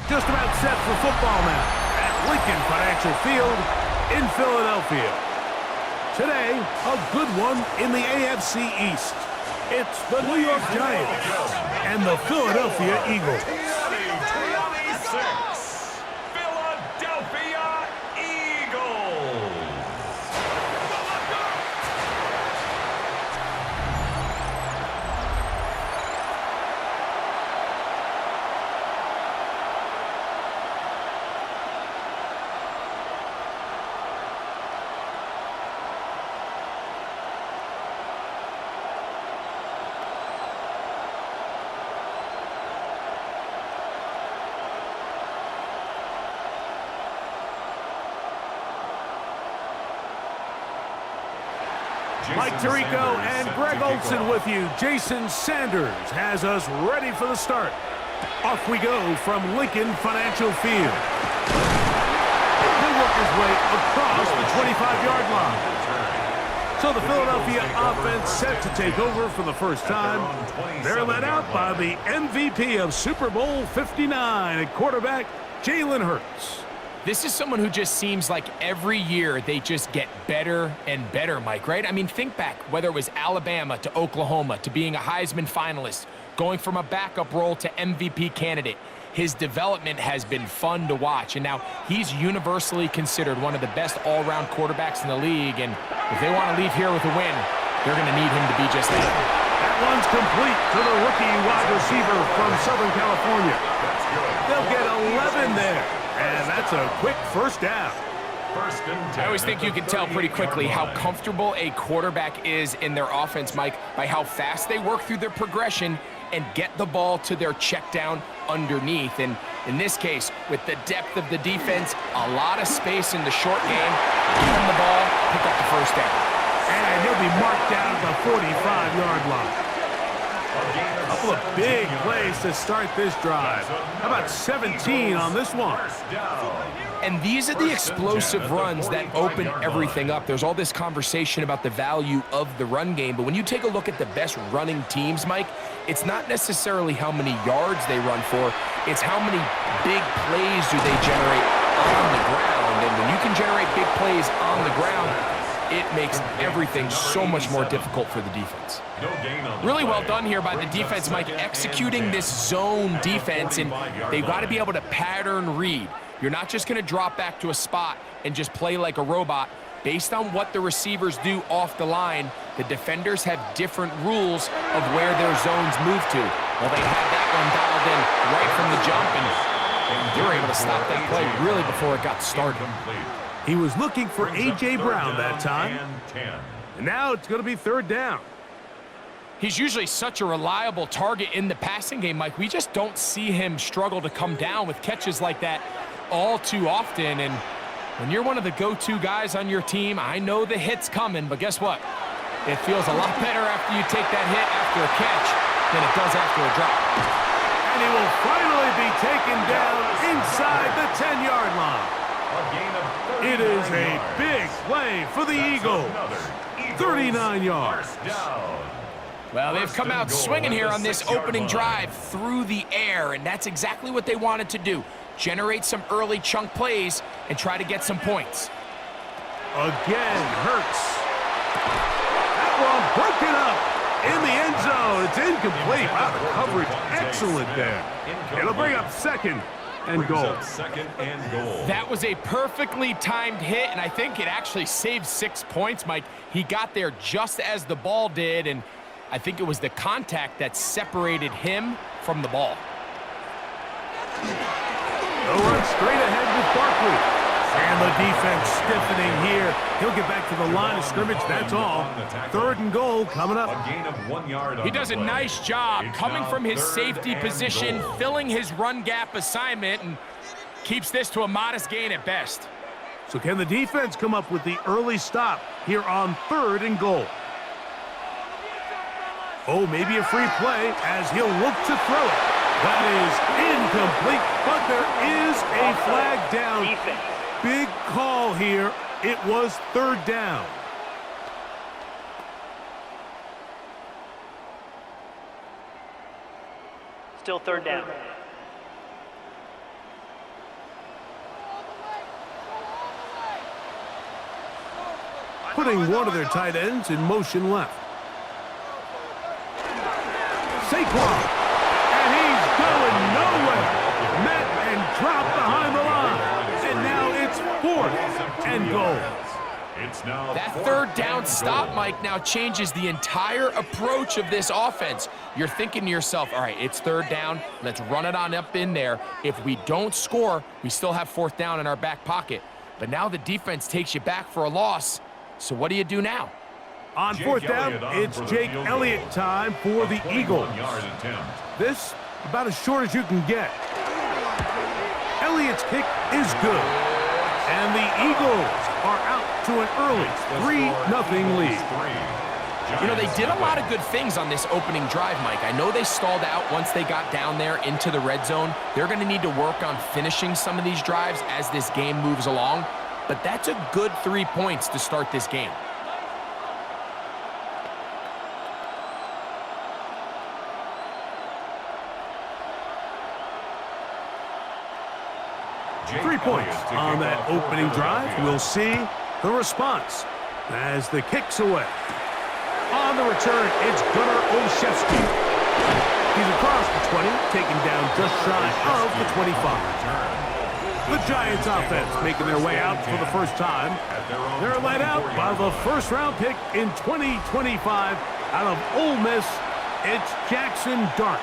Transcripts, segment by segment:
Just about set for football now at Lincoln Financial Field in Philadelphia. Today, a good one in the AFC East. It's the New York Giants and the Philadelphia Eagles. 2026 Philadelphia Eagles. Mike Tirico and Greg Olson with you. Jason Sanders has us ready for the start. Off we go from Lincoln Financial Field. He'll work his way across the 25-yard line. So the Philadelphia offense set to take over for the first time. They're led out by the MVP of Super Bowl 59 at quarterback, Jalen Hurts. This is someone who just seems like every year they just get better and better, Mike, right? I mean, think back, whether it was Alabama to Oklahoma to being a Heisman finalist, going from a backup role to MVP candidate. His development has been fun to watch, and now he's universally considered one of the best all-around quarterbacks in the league, and if they want to leave here with a win, they're going to need him to be just that. That one's complete to the rookie wide receiver from Southern California. They'll get 11 there. And that's a quick first down. I always think you can tell pretty quickly how comfortable a quarterback is in their offense, Mike, by how fast they work through their progression and get the ball to their check down underneath. And in this case, with the depth of the defense, a lot of space in the short game, give him the ball, pick up the first down. And he'll be marked down at the 45-yard line. A couple of big plays to start this drive. How about 17 on this one? And these are the explosive runs that open everything up. There's all this conversation about the value of the run game, but when you take a look at the best running teams, Mike, it's not necessarily how many yards they run for, it's how many big plays do they generate on the ground. And when you can generate big plays on the ground, it makes everything so much more difficult for the defense. Really well done here by the defense, Mike, executing this zone defense, and they've got to be able to pattern read. You're not just going to drop back to a spot and just play like a robot. Based on what the receivers do off the line, the defenders have different rules of where their zones move to. Well, they had that one dialed in right from the jump, and they were able to stop that play really before it got started. He was looking for A.J. Brown that time. And now it's going to be third down. He's usually such a reliable target in the passing game, Mike. We just don't see him struggle to come down with catches like that all too often. And when you're one of the go-to guys on your team, I know the hit's coming, but guess what? It feels a lot better after you take that hit after a catch than it does after a drop. And he will finally be taken down inside the 10-yard line. It is a big play for the Eagles. 39 yards. Well, they've come out swinging here on this opening drive through the air, and that's exactly what they wanted to do. Generate some early chunk plays and try to get some points. Again, Hurts. That one broken up in the end zone. It's incomplete. Wow, the coverage excellent there. It'll bring up second and goal. That was a perfectly timed hit, and I think it actually saved 6 points, Mike. He got there just as the ball did, and I think it was the contact that separated him from the ball. They'll run straight ahead with Barkley. And the defense stiffening here. He'll get back to the line of scrimmage, that's all. Third and goal coming up. He does a nice job coming from his safety position, filling his run gap assignment, and keeps this to a modest gain at best. So can the defense come up with the early stop here on third and goal? Oh, maybe a free play as he'll look to throw it. That is incomplete, but there is a flag down. Big call here. It was third down. Still third down. putting one of their tight ends in motion left. Saquon, and he's going nowhere. Met and dropped behind the line. And now it's 4th and goal. That third down stop, Mike, now changes the entire approach of this offense. You're thinking to yourself, all right, it's 3rd down. Let's run it on up in there. If we don't score, we still have 4th down in our back pocket. But now the defense takes you back for a loss. So what do you do now? On 4th down, it's Jake Elliott time for the Eagles. This about as short as you can get. Elliott's kick is good. And the Eagles are out to an early 3-0 lead. You know, they did a lot of good things on this opening drive, Mike. I know they stalled out once they got down there into the red zone. They're going to need to work on finishing some of these drives as this game moves along. But that's a good 3 points to start this game. Three points on that opening drive. We'll see the response as the kick's away. On the return, it's Gunnar Olszewski. He's across the 20, taken down just shy of the 25. The Giants offense making their way out for the first time. They're led out by the first-round pick in 2025 out of Ole Miss. It's Jackson Dart.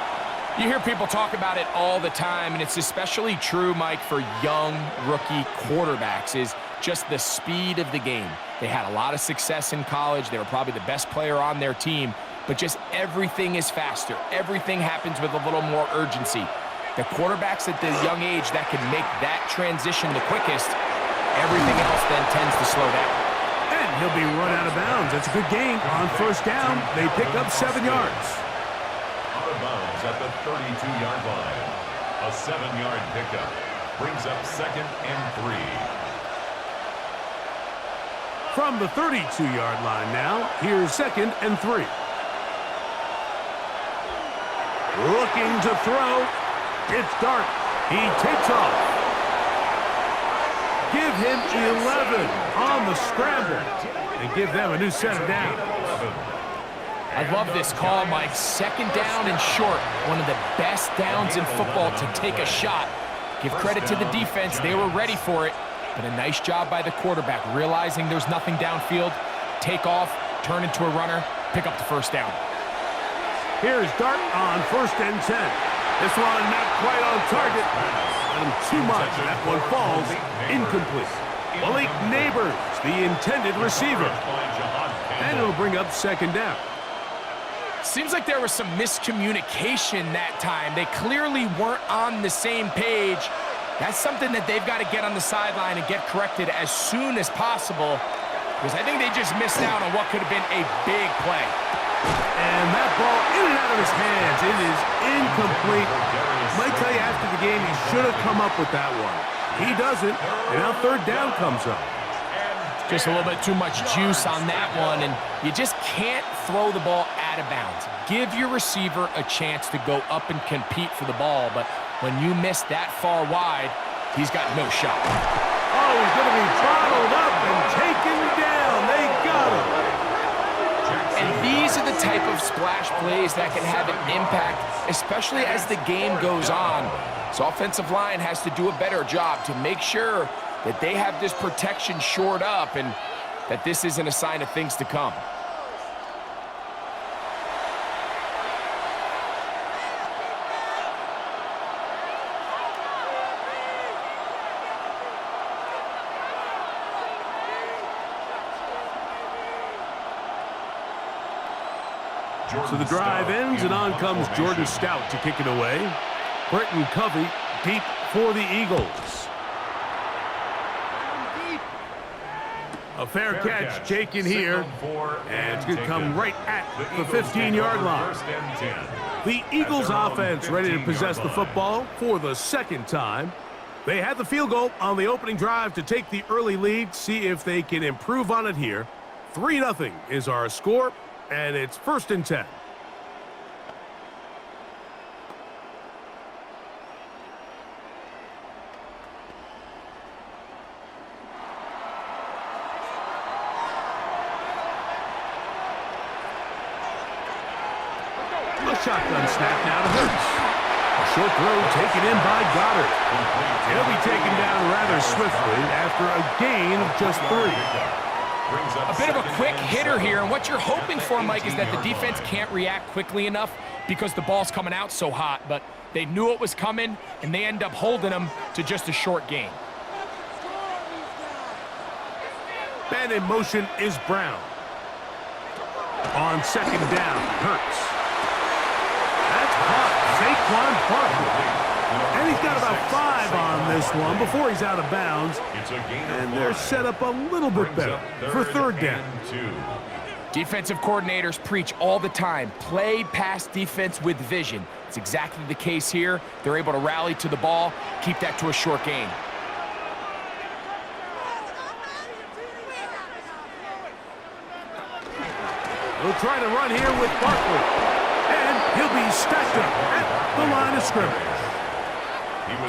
You hear people talk about it all the time, and it's especially true, Mike, for young rookie quarterbacks, is just the speed of the game. They had a lot of success in college. They were probably the best player on their team, but just everything is faster. Everything happens with a little more urgency. The quarterbacks at the young age that can make that transition the quickest, everything else then tends to slow down. And he'll be run out of bounds. That's a good gain on 1st down. They pick up 7 yards. Out of bounds at the 32-yard line. A 7-yard pickup brings up 2nd and 3. From the 32-yard line now, here's 2nd and 3. Looking to throw. It's Dart. He takes off. Give him 11 on the scramble and give them a new set of downs. I love this call, Mike. 2nd down and short. One of the best downs in football to take a shot. Give credit to the defense. They were ready for it. But a nice job by the quarterback, realizing there's nothing downfield. Take off, turn into a runner, pick up the 1st down. Here's Dart on 1st and 10. This one not quite on target. And too much. That one falls incomplete. Malik Neighbors, the intended receiver. And it'll bring up 2nd down. Seems like there was some miscommunication that time. They clearly weren't on the same page. That's something that they've got to get on the sideline and get corrected as soon as possible, because I think they just missed out on what could have been a big play. And that ball in and out of his hands. It is incomplete. Might tell you after the game he should have come up with that one. He doesn't, and now 3rd down comes up. Just a little bit too much juice on that one, and you just can't throw the ball out of bounds. Give your receiver a chance to go up and compete for the ball, but when you miss that far wide, he's got no shot. Oh, he's going to be bottled up and taken down. They got him. And these are the type of splash plays that can have an impact, especially as the game goes on. So offensive line has to do a better job to make sure that they have this protection shored up and that this isn't a sign of things to come. So the drive ends, and on comes Jordan Stout to kick it away. Britton Covey deep for the Eagles. A fair catch taken here, and it's going to come right at the 15-yard line. The Eagles offense ready to possess the football for the 2nd time. They had the field goal on the opening drive to take the early lead, see if they can improve on it here. 3-0 is our score, and it's 1st and 10. Shotgun snap now to Hurts. A short throw taken in by Goddard. He'll be taken down rather swiftly after a gain of just 3. A bit of a quick hitter here, and what you're hoping for, Mike, is that the defense can't react quickly enough because the ball's coming out so hot, but they knew it was coming, and they end up holding them to just a short gain. Man in motion is Brown. On second down, Hurts. That's caught. Saquon Barkley. And he's got about 5 on this one before he's out of bounds. And they're set up a little bit better for third down. Defensive coordinators preach all the time, play pass defense with vision. It's exactly the case here. They're able to rally to the ball, keep that to a short gain. We'll try to run here with Barkley. And he'll be stacked up at the line of scrimmage.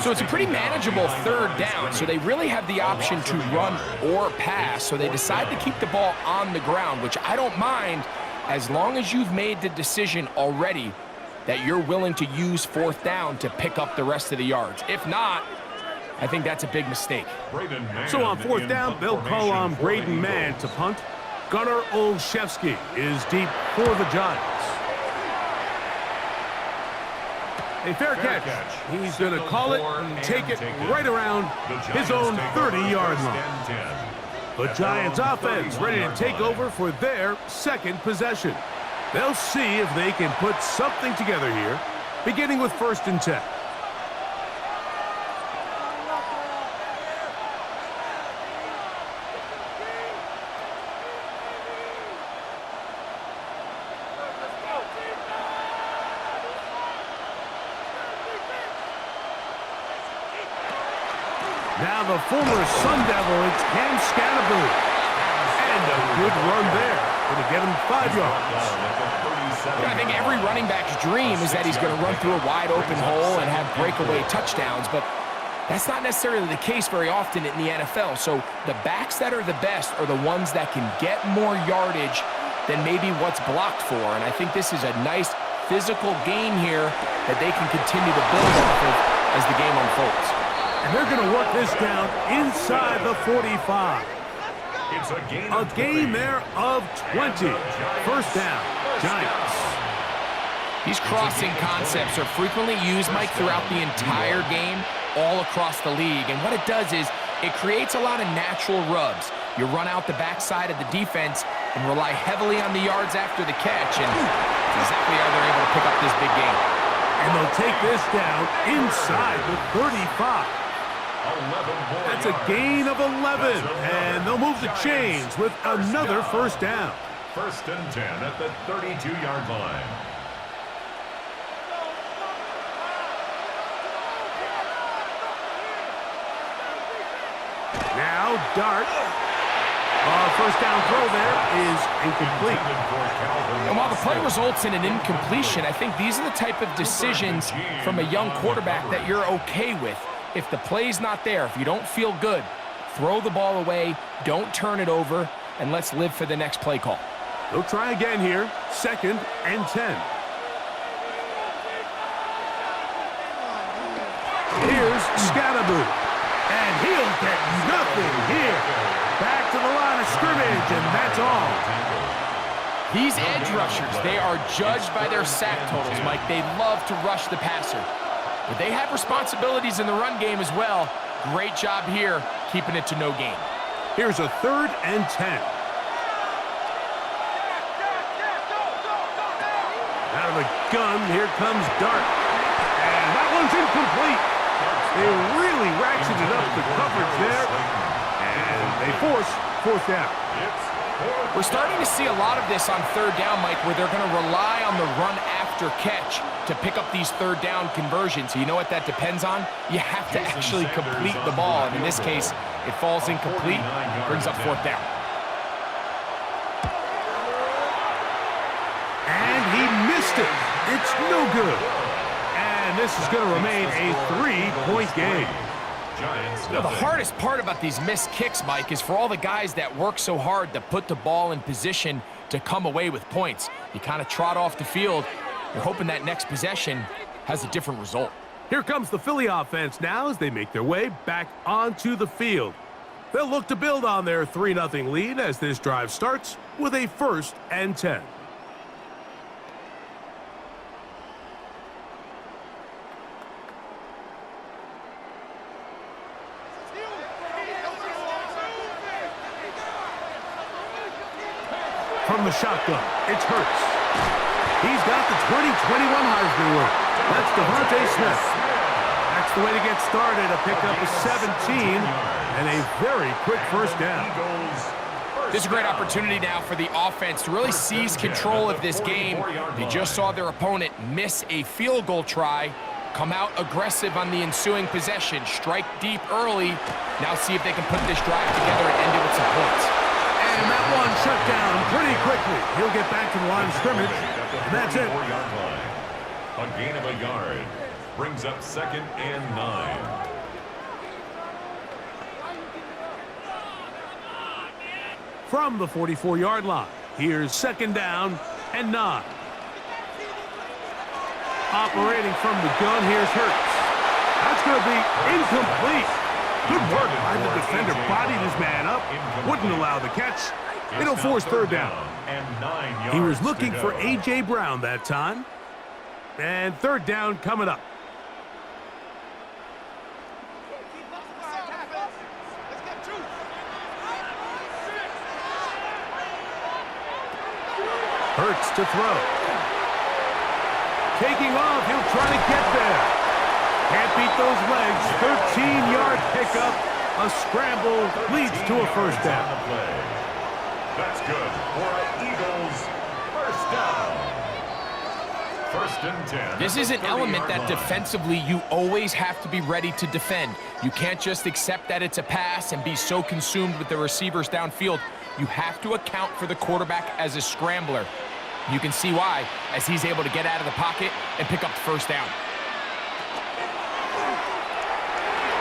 So it's a pretty manageable third down, so they really have the option to run or pass, so they decide to keep the ball on the ground, which I don't mind as long as you've made the decision already that you're willing to use fourth down to pick up the rest of the yards. If not, I think that's a big mistake. So on fourth down, they'll call on Braden Mann to punt. Gunnar Olszewski is deep for the Giants. A fair catch. He's going to call it and take it right around his own 30-yard line. The Giants offense ready to take over for their second possession. They'll see if they can put something together here, beginning with 1st and 10. Now the former Sun Devil, it's Cam Scatterboot. And a good run there. Going to get him 5 yards. I think every running back's dream is that he's going to run through a wide open hole and have breakaway touchdowns, but that's not necessarily the case very often in the NFL. So the backs that are the best are the ones that can get more yardage than maybe what's blocked for. And I think this is a nice physical gain here that they can continue to build off of as the game unfolds. And they're going to work this down inside the 45. It's a gain there of 20. First down, Giants. These crossing concepts are frequently used, Mike, throughout the entire game, all across the league. And what it does is it creates a lot of natural rubs. You run out the backside of the defense and rely heavily on the yards after the catch. And that's exactly how they're able to pick up this big gain. And they'll take this down inside the 35. That's a gain of 11, and they'll move the chains with another first down. 1st and 10 at the 32-yard line. Now Dart. First down throw there is incomplete. And while the play results in an incompletion, I think these are the type of decisions from a young quarterback that you're okay with. If the play's not there, if you don't feel good, throw the ball away, don't turn it over, and let's live for the next play call. They'll try again here, 2nd and 10. Here's Scatterboot, and he'll get nothing here. Back to the line of scrimmage, and that's all. These edge rushers, they are judged by their sack totals, Mike. They love to rush the passer. But they have responsibilities in the run game as well. Great job here, keeping it to no gain. Here's a 3rd and 10. Out of the gun, here comes Dart. And that one's incomplete. They really ratcheted up the coverage there. And they force 4th down. We're starting to see a lot of this on 3rd down, Mike, where they're going to rely on the run after catch to pick up these 3rd down conversions. So you know what that depends on? You have to actually complete the ball. And in this case, it falls incomplete, brings up 4th down. And he missed it. It's no good. And this is going to remain a 3-point game. You know, the hardest part about these missed kicks, Mike, is for all the guys that work so hard to put the ball in position to come away with points. You kind of trot off the field, You're hoping that next possession has a different result. Here comes the Philly offense now as they make their way back onto the field. They'll look to build on their 3-0 lead as this drive starts with a 1st and 10. From the shotgun, it's Hurts. He's got the 2021 Heisman winner. That's Devontae Smith. That's the way to get started, a pickup of 17 and a very quick 1st down. This is a great opportunity now for the offense to really seize control of this game. They just saw their opponent miss a field goal try, come out aggressive on the ensuing possession, strike deep early. Now see if they can put this drive together and end it with some points. And that one shut down pretty quickly. He'll get back to the line of scrimmage, and that's it. A gain of a yard brings up 2nd and 9. From the 44-yard line, here's 2nd down and 9. Operating from the gun, here's Hurts. That's going to be incomplete. Good work by the defender. Bodied his man up. Wouldn't allow the catch. It'll force 3rd down. He was looking for A.J. Brown that time. And 3rd down coming up. Hurts to throw. Taking off. He'll try to get there. Can't beat those legs. 13-yard pickup. A scramble leads to a 1st down. That's good for an Eagles 1st down. 1st and 10. This is an element that defensively you always have to be ready to defend. You can't just accept that it's a pass and be so consumed with the receivers downfield. You have to account for the quarterback as a scrambler. You can see why, as he's able to get out of the pocket and pick up the 1st down.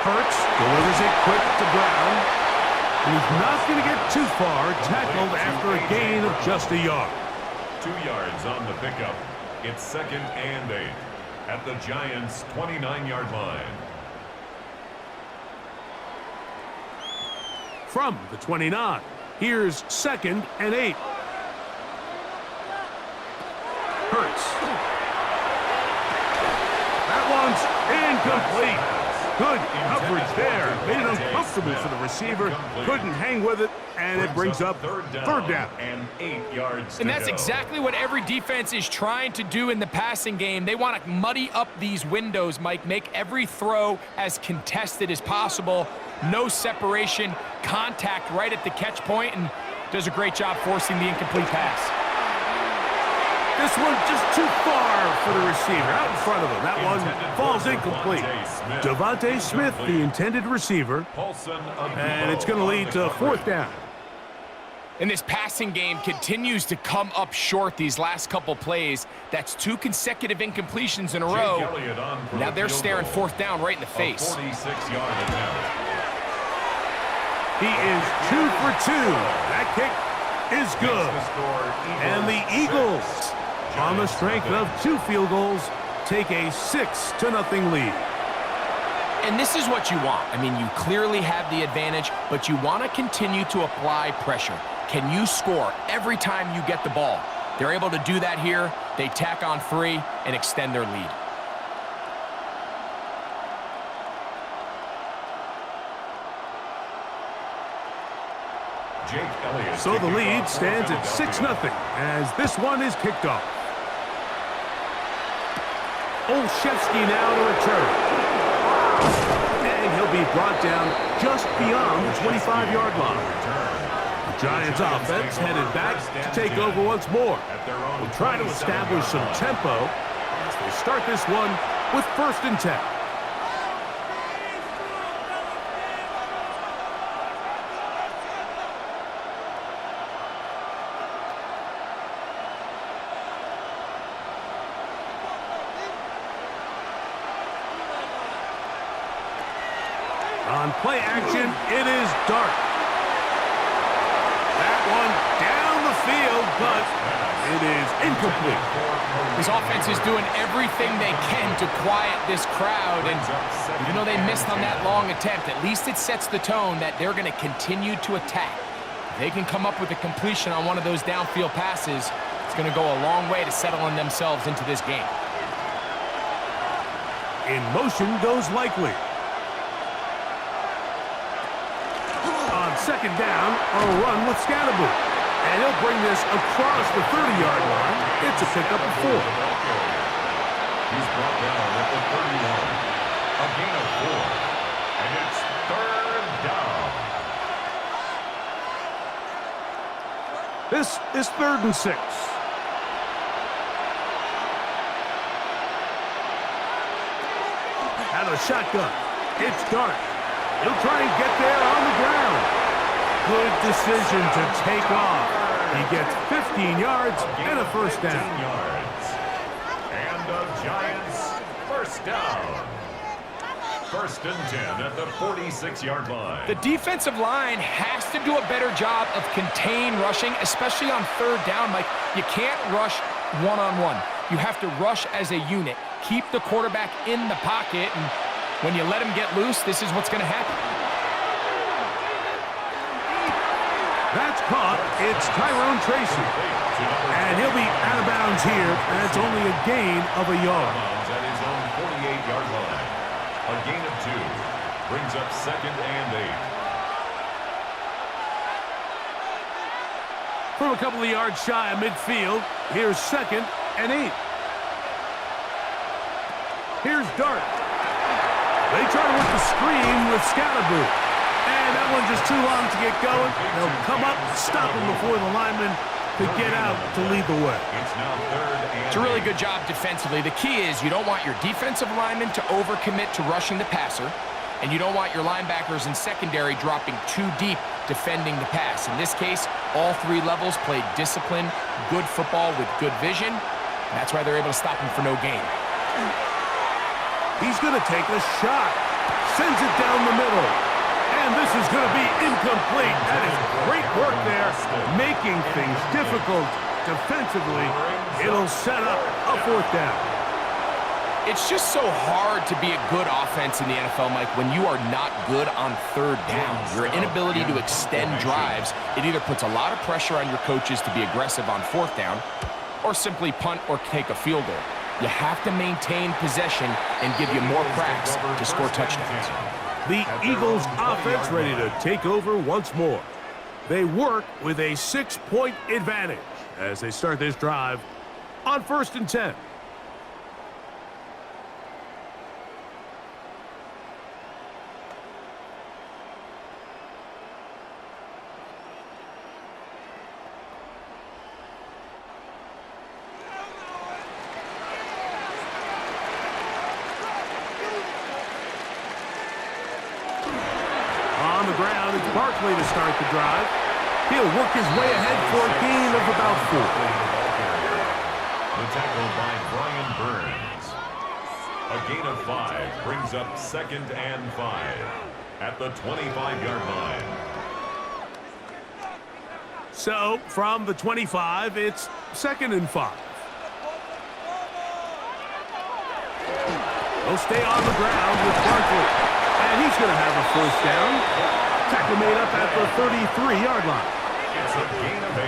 Hurts delivers it quick to Brown. He's not going to get too far, tackled after a gain of just a yard. 2 yards on the pickup. It's 2nd and 8 at the Giants' 29-yard line. From the 29, here's 2nd and 8. Hurts. That one's incomplete. Good coverage there. Made it uncomfortable for the receiver. Couldn't hang with it, and it brings up 3rd down. And 8 yards. And that's exactly what every defense is trying to do in the passing game. They want to muddy up these windows, Mike, make every throw as contested as possible. No separation, contact right at the catch point, and does a great job forcing the incomplete pass. This one just too far for the receiver, out in front of him. That one falls incomplete. Devontae Smith, the intended receiver, and it's going to lead to 4th down. And this passing game continues to come up short these last couple plays. That's 2 consecutive incompletions in a row. Now they're staring 4th down right in the face. 46-yard attempt. He is 2 for 2. That kick is good. And the Eagles, on the strength of 2 field goals, take a 6-0 lead. And this is what you want. I mean, you clearly have the advantage, but you want to continue to apply pressure. Can you score every time you get the ball? They're able to do that here. They tack on 3 and extend their lead. So the lead stands at 6-0 as this one is kicked off. Olszewski now to return. And he'll be brought down just beyond the 25-yard line. The Giants offense headed back to take over once more. We'll try to establish some tempo as they start this one with 1st and 10. On play action, it is Dart. That one down the field, but It is incomplete. This offense is doing everything they can to quiet this crowd, and even though they missed on that long attempt, at least it sets the tone that they're going to continue to attack. If they can come up with a completion on one of those downfield passes, it's going to go a long way to settling themselves into this game. In motion goes Likely. On second down, a run with Scatterboot. And he'll bring this across the 30-yard line. It's a pickup of 4. He's brought down at the 31. A gain of 4. And it's third down. This is 3rd and 6. Out of the shotgun. It's Dart. He'll try and get there on the ground. Good decision to take off. He gets 15 yards and a first down. Yards. And the Giants first down. 1st and 10 at the 46-yard line. The defensive line has to do a better job of contain rushing, especially on 3rd down. Like, you can't rush one-on-one. You have to rush as a unit. Keep the quarterback in the pocket, and when you let him get loose, this is what's going to happen. That's caught. It's Tyrone Tracy. And he'll be out of bounds here, and it's only a gain of a yard. At his own 48-yard line. A gain of 2. Brings up 2nd and 8. From a couple of yards shy of midfield, here's 2nd and 8. Here's Dart. They try to work the screen with Scatterboot. And that one just too long to get going. They'll come up, stop him before the lineman could get out to lead the way. It's now 3rd and It's a really good job defensively. The key is you don't want your defensive linemen to overcommit to rushing the passer, and you don't want your linebackers in secondary dropping too deep defending the pass. In this case, all 3 levels played disciplined, good football with good vision. And that's why they're able to stop him for no gain. He's going to take a shot. Sends it down the middle. And this is going to be incomplete. That is great work there, making things difficult defensively. It'll set up a 4th down. It's just so hard to be a good offense in the NFL, Mike, when you are not good on 3rd down. Your inability to extend drives, it either puts a lot of pressure on your coaches to be aggressive on 4th down or simply punt or take a field goal. You have to maintain possession and give you more cracks to score touchdowns. The Eagles offense ready to take over once more. They work with a 6-point advantage as they start this drive on 1st and 10. On the ground, it's Barkley to start the drive. He'll work his way ahead for a gain of about 4. The tackle by Brian Burns. A gain of 5 brings up 2nd and 5 at the 25-yard line. So, from the 25, it's 2nd and 5. He'll stay on the ground with Barkley. And he's going to have a 1st down. Tackle made up at the 33-yard line. It's a gain of 8.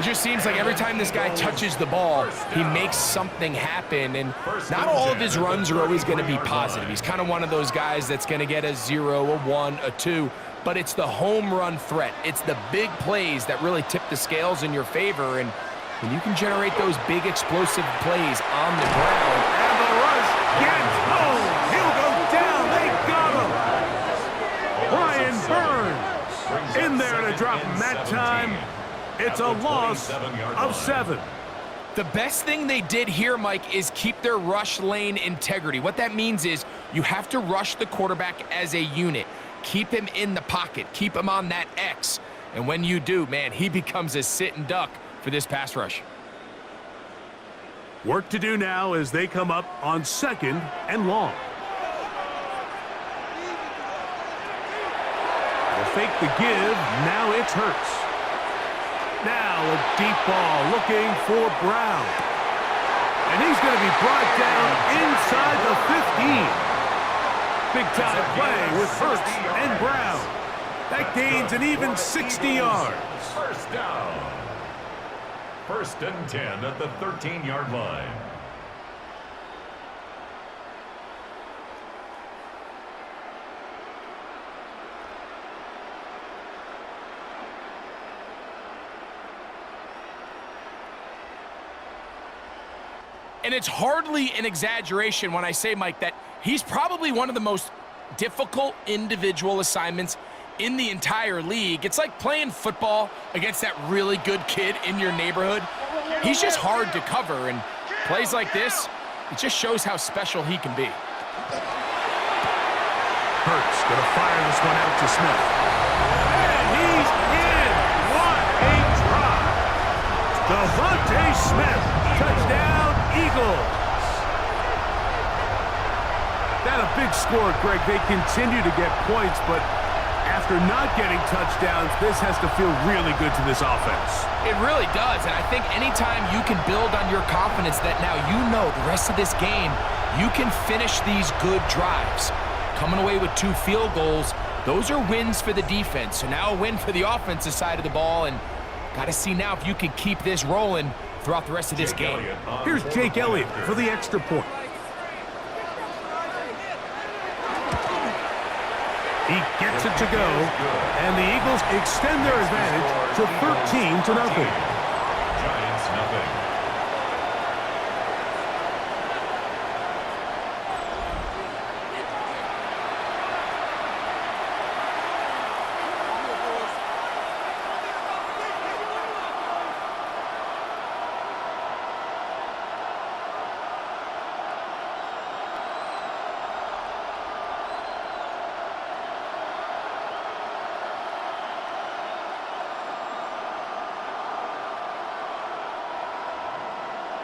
It just seems like every time this guy touches the ball, he makes something happen. And not all of his runs are always going to be positive. He's kind of one of those guys that's going to get a 0, a 1, a 2. But it's the home run threat. It's the big plays that really tip the scales in your favor. And when you can generate those big explosive plays on the ground. And the rush gets home. He'll go down. They got him. Brian Burns in there to drop him that time. It's a loss of 7. The best thing they did here, Mike, is keep their rush lane integrity. What that means is you have to rush the quarterback as a unit. Keep him in the pocket. Keep him on that X. And when you do, man, he becomes a sitting duck for this pass rush. Work to do now as they come up on 2nd and long. They'll fake the give. Now it's Hurts. Now a deep ball looking for Brown. And he's going to be brought down inside the 15. Big time play with Hurts and Brown. That gains an even 60 yards. First down. 1st and 10 at the 13-yard line. And it's hardly an exaggeration when I say, Mike, that he's probably one of the most difficult individual assignments in the entire league. It's like playing football against that really good kid in your neighborhood. He's just hard to cover, and plays like this, it just shows how special he can be. Hurts going to fire this one out to Smith. And he's in. What a drop. Devontae Smith, touchdown Eagles. That a big score, Greg. They continue to get points, but after not getting touchdowns, this has to feel really good to this offense. It really does, and I think anytime you can build on your confidence that now you know the rest of this game, you can finish these good drives. Coming away with 2 field goals, those are wins for the defense. So now a win for the offensive side of the ball, and got to see now if you can keep this rolling throughout the rest of this game. Here's Jake Elliott for the extra point. He gets it to go, and the Eagles extend their advantage to 13-0. Giants nothing.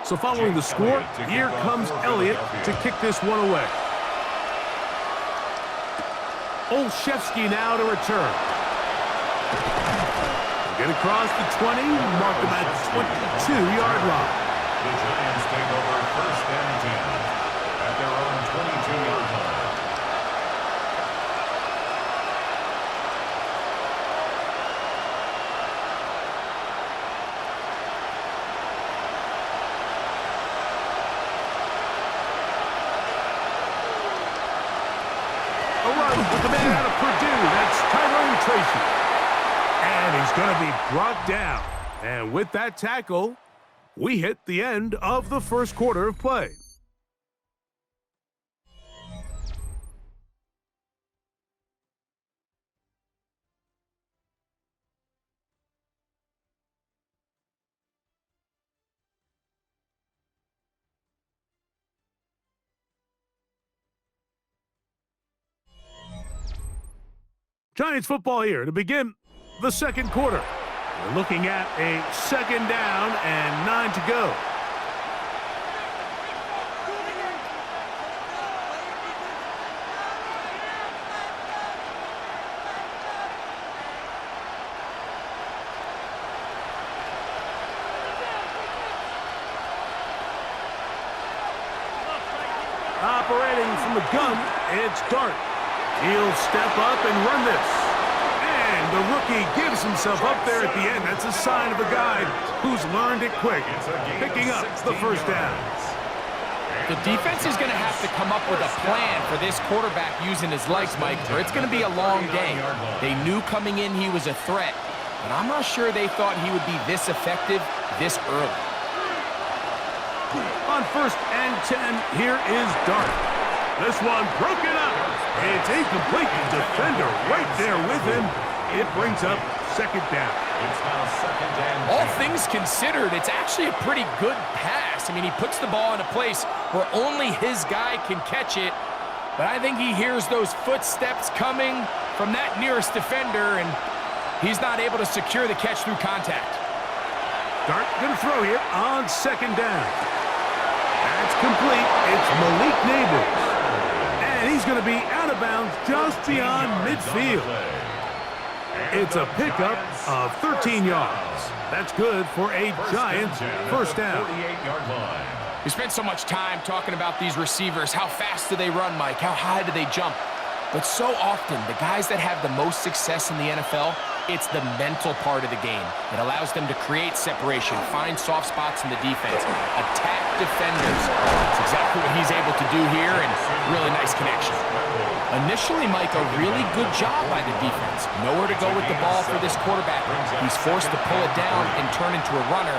So following the score, here comes Elliott to kick this one away. Olszewski now to return. Get across the 20, mark him at the 22-yard line. The Giants take over 1st and 10 at their own 22-yard line. With the man out of Purdue, that's Tyrone Tracy. And he's going to be brought down. And with that tackle, we hit the end of the first quarter of play. Giants football here to begin the second quarter. We're looking at a 2nd down and 9 to go. Operating from the gun, it's Dart. He'll step up and run this. And the rookie gives himself up there at the end. That's a sign of a guy who's learned it quick, picking up the first down. The defense is going to have to come up with a plan for this quarterback using his legs, Mike, or it's going to be a long day. They knew coming in he was a threat, but I'm not sure they thought he would be this effective this early. On 1st and 10, here is Dart. This one broken up. It's incomplete. The defender right there with him. It brings up 2nd down. It's now 2nd and 10. All things considered, it's actually a pretty good pass. I mean, he puts the ball in a place where only his guy can catch it. But I think he hears those footsteps coming from that nearest defender, and he's not able to secure the catch through contact. Dart going to throw here on 2nd down. That's complete. It's Malik Neighbors. And he's going to be out of bounds just beyond midfield. It's a pickup of 13 yards. That's good for a giant first down. 48-yard line. We spent so much time talking about these receivers. How fast do they run, Mike? How high do they jump? But so often, the guys that have the most success in the NFL, it's the mental part of the game. It allows them to create separation, find soft spots in the defense, attack defenders. That's exactly what he's able to do here, and really nice connection. Initially, Mike, a really good job by the defense. Nowhere to go with the ball for this quarterback. He's forced to pull it down and turn into a runner.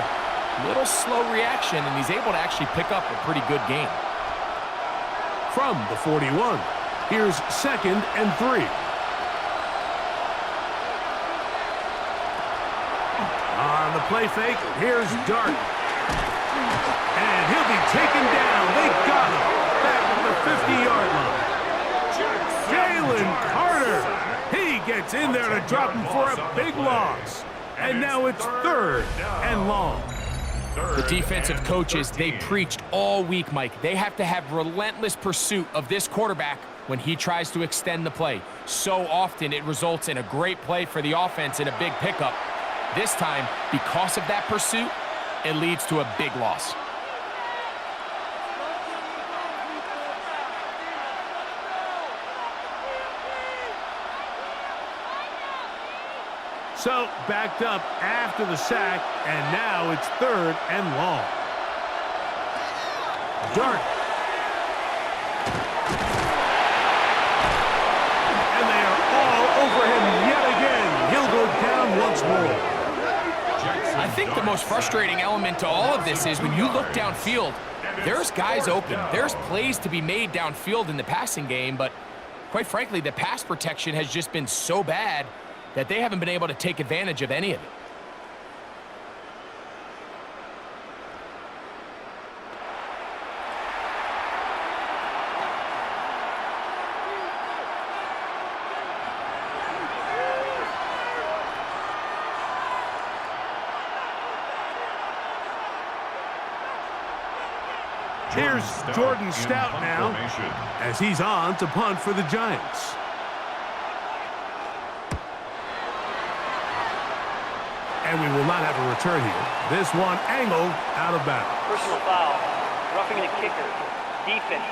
Little slow reaction, and he's able to actually pick up a pretty good game. From the 41, here's 2nd and 3. On the play fake, here's Dart. And he'll be taken down. They got him back at the 50-yard line. Jalen Carter. He gets in there to drop him for a big loss. And now it's 3rd and long. The defensive coaches, they preached all week, Mike. They have to have relentless pursuit of this quarterback when he tries to extend the play. So often it results in a great play for the offense and a big pickup. This time, because of that pursuit, it leads to a big loss. So, backed up after the sack, and now it's 3rd and long. Dart. And they are all over him yet again. He'll go down once more. I think the most frustrating element to all of this is when you look downfield, there's guys open. There's plays to be made downfield in the passing game, but quite frankly, the pass protection has just been so bad that they haven't been able to take advantage of any of it. Here's Jordan Stout now, as he's on to punt for the Giants. And we will not have a return here. This one angled out of bounds. Personal foul. Roughing the kicker. Defense.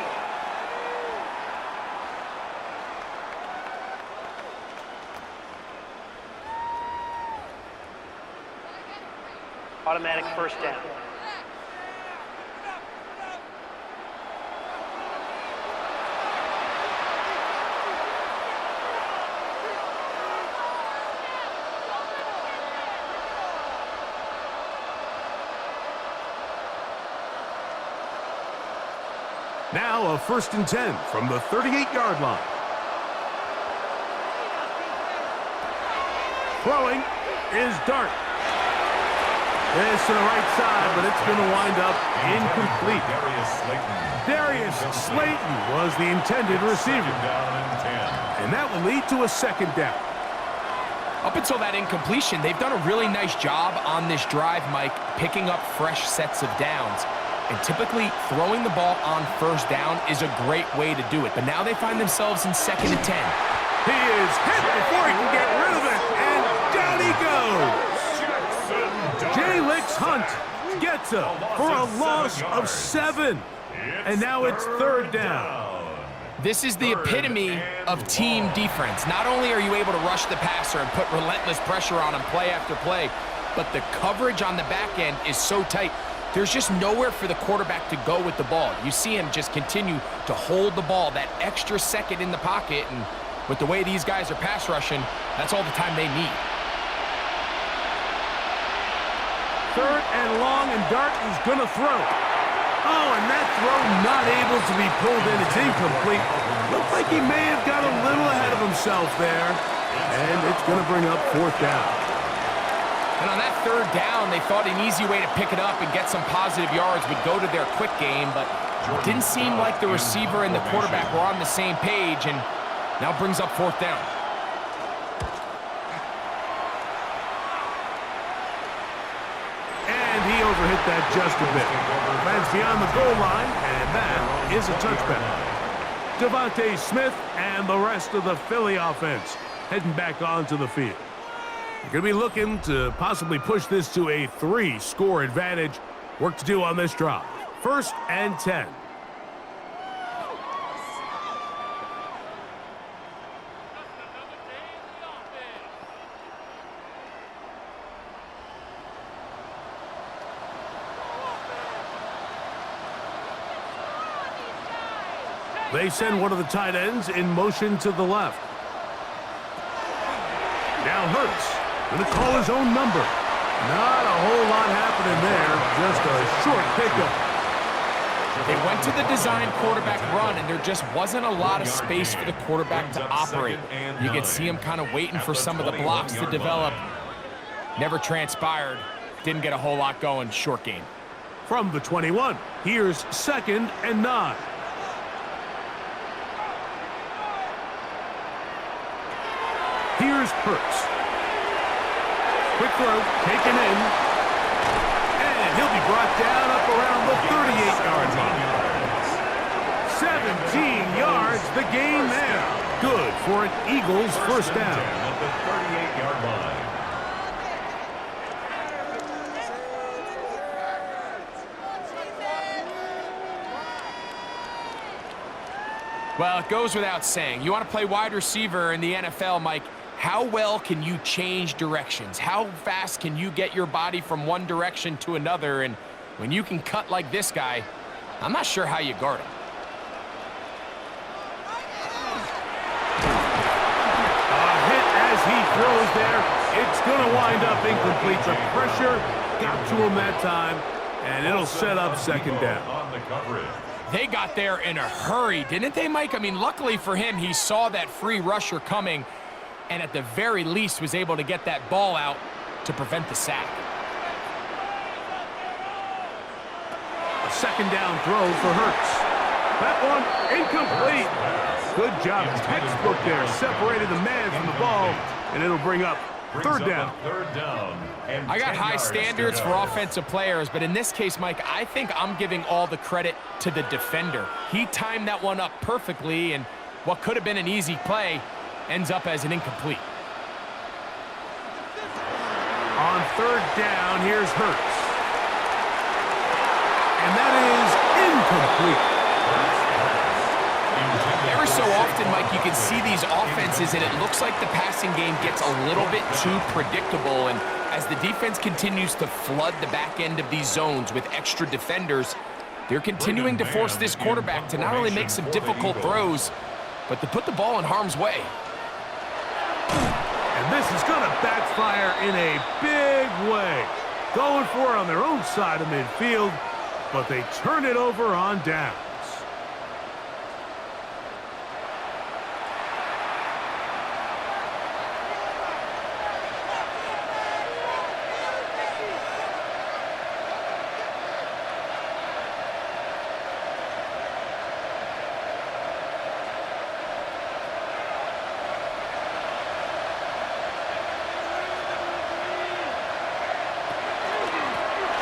Automatic first down. Now a 1st and 10 from the 38-yard line. Throwing is Dart. This to the right side, but it's going to wind up incomplete. Darius Slayton was the intended receiver. And that will lead to a 2nd down. Up until that incompletion, they've done a really nice job on this drive, Mike, picking up fresh sets of downs. And typically, throwing the ball on 1st down is a great way to do it. But now they find themselves in 2nd and 10. He is hit before he can get rid of it, and down he goes. J-Licks Hunt gets him for a loss of 7. And now it's 3rd down. This is the epitome of team defense. Not only are you able to rush the passer and put relentless pressure on him play after play, but the coverage on the back end is so tight. There's just nowhere for the quarterback to go with the ball. You see him just continue to hold the ball that extra second in the pocket, and with the way these guys are pass rushing, that's all the time they need. 3rd and long, and Dart is going to throw. Oh, and that throw not able to be pulled in. It's incomplete. Looks like he may have got a little ahead of himself there, and it's going to bring up 4th down. And on that 3rd down, they thought an easy way to pick it up and get some positive yards would go to their quick game, but it didn't seem like the receiver and the quarterback were on the same page, and now brings up 4th down. And he overhit that just a bit. Lands beyond the goal line, and that is a touchback. Devontae Smith and the rest of the Philly offense heading back onto the field. Going to be looking to possibly push this to a 3-score advantage. Work to do on this drive. 1st and 10. They send one of the tight ends in motion to the left. Now Hurts going to call his own number. Not a whole lot happening there, just a short pickup. They went to the design quarterback run, and there just wasn't a lot of space for the quarterback to operate. You can see him kind of waiting for some of the blocks to develop. Never transpired. Didn't get a whole lot going. Short gain. From the 21, here's 2nd and 9. Here's Hurts. Quick throw, taken in. And he'll be brought down up around the 38-yard line. 17 yards, the gain there. Good for an Eagles first down. At the 38-yard line. Well, it goes without saying. You want to play wide receiver in the NFL, Mike, how well can you change directions? How fast can you get your body from one direction to another? And when you can cut like this guy, I'm not sure how you guard him. A hit as he throws there. It's going to wind up incomplete. The pressure got to him that time, and it'll set up 2nd down. On the coverage. They got there in a hurry, didn't they, Mike? I mean, luckily for him, he saw that free rusher coming, and at the very least was able to get that ball out to prevent the sack. A 2nd down throw for Hurts. That one incomplete. Good job. Textbook there. Separated the man from the ball, and it'll bring up 3rd down. I got high standards for offensive players, but in this case, Mike, I think I'm giving all the credit to the defender. He timed that one up perfectly, and what could have been an easy play ends up as an incomplete. On 3rd down, here's Hurts. And that is incomplete. Every so often, Mike, you can see these offenses, and it looks like the passing game gets a little bit too predictable. And as the defense continues to flood the back end of these zones with extra defenders, they're continuing to force this quarterback to not only make some difficult throws, but to put the ball in harm's way. And this is going to backfire in a big way. Going for it on their own side of midfield, but they turn it over on downs.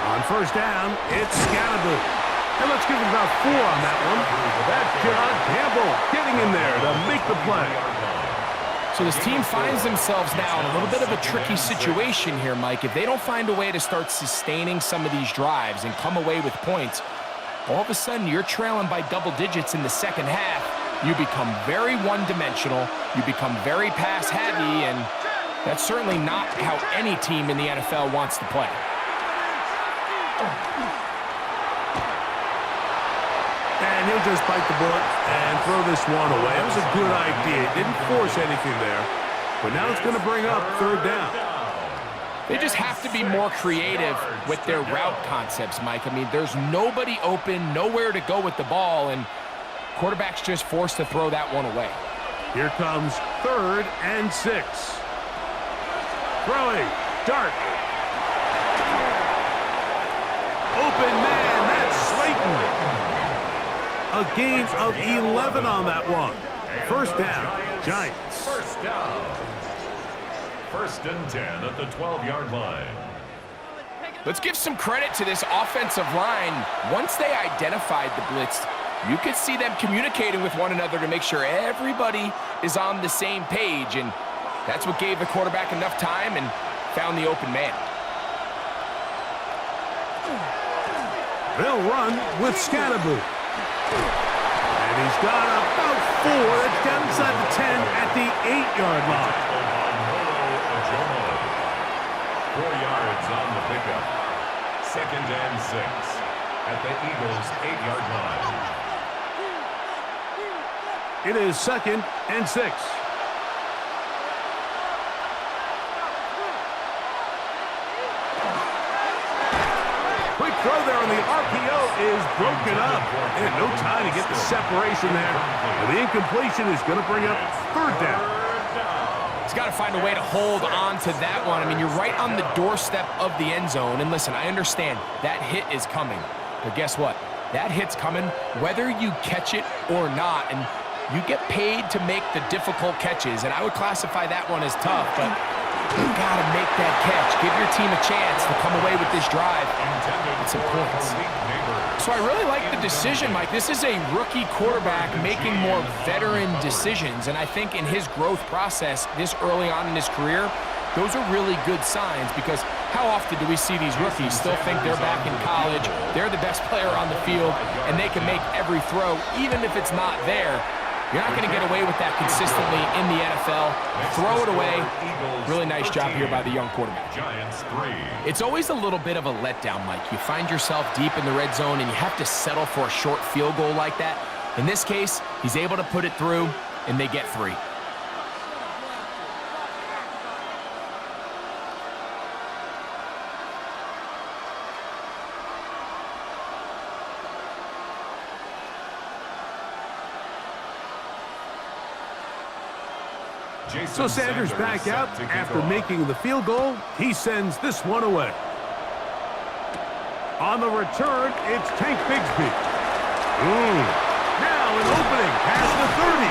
On 1st down, it's Scannable. And let's give him about 4 on that one. That's John Campbell getting in there to make the play. So this team finds themselves now in a little bit of a tricky situation here, Mike. If they don't find a way to start sustaining some of these drives and come away with points, all of a sudden you're trailing by double digits in the 2nd half. You become very one-dimensional. You become very pass-heavy, and that's certainly not how any team in the NFL wants to play. And he'll just bite the bullet and throw this one away. It was a good idea. Didn't force anything there. But now it's going to bring up 3rd down. They just have to be more creative with their route concepts, Mike. I mean, there's nobody open, nowhere to go with the ball, and quarterback's just forced to throw that one away. Here comes 3rd and 6. Throwing. Dart. Open man, that's Slayton. A gain of 11 on that one. 1st down, Giants. 1st down. 1st and 10 at the 12-yard line. Let's give some credit to this offensive line. Once they identified the blitz, you could see them communicating with one another to make sure everybody is on the same page, and that's what gave the quarterback enough time and found the open man. They'll run with Scatterboot. And he's got about 4. It's down inside the 10 at the 8-yard line. 4 yards on the pickup. 2nd and 6 at the Eagles' 8-yard line. It is 2nd and 6. Quick throw there, and the RPO is broken up. And no time to get the separation there. And the incompletion is going to bring up 3rd down. He's got to find a way to hold on to that one. I mean, you're right on the doorstep of the end zone. And listen, I understand that hit is coming. But guess what? That hit's coming whether you catch it or not. And you get paid to make the difficult catches. And I would classify that one as tough. But you got to make that catch. Give your team a chance to come away with this drive. It's important. So I really like the decision, Mike. This is a rookie quarterback making more veteran decisions. And I think in his growth process this early on in his career, those are really good signs, because how often do we see these rookies still think they're back in college, they're the best player on the field, and they can make every throw, even if it's not there. You're not going to get away with that consistently in the NFL. Throw it away. Really nice job here by the young quarterback. It's always a little bit of a letdown, Mike. You find yourself deep in the red zone, and you have to settle for a short field goal like that. In this case, he's able to put it through, and they get 3. So Sanders back out after making the field goal. He sends this one away. On the return, it's Tank Bigsby. Now an opening past the 30.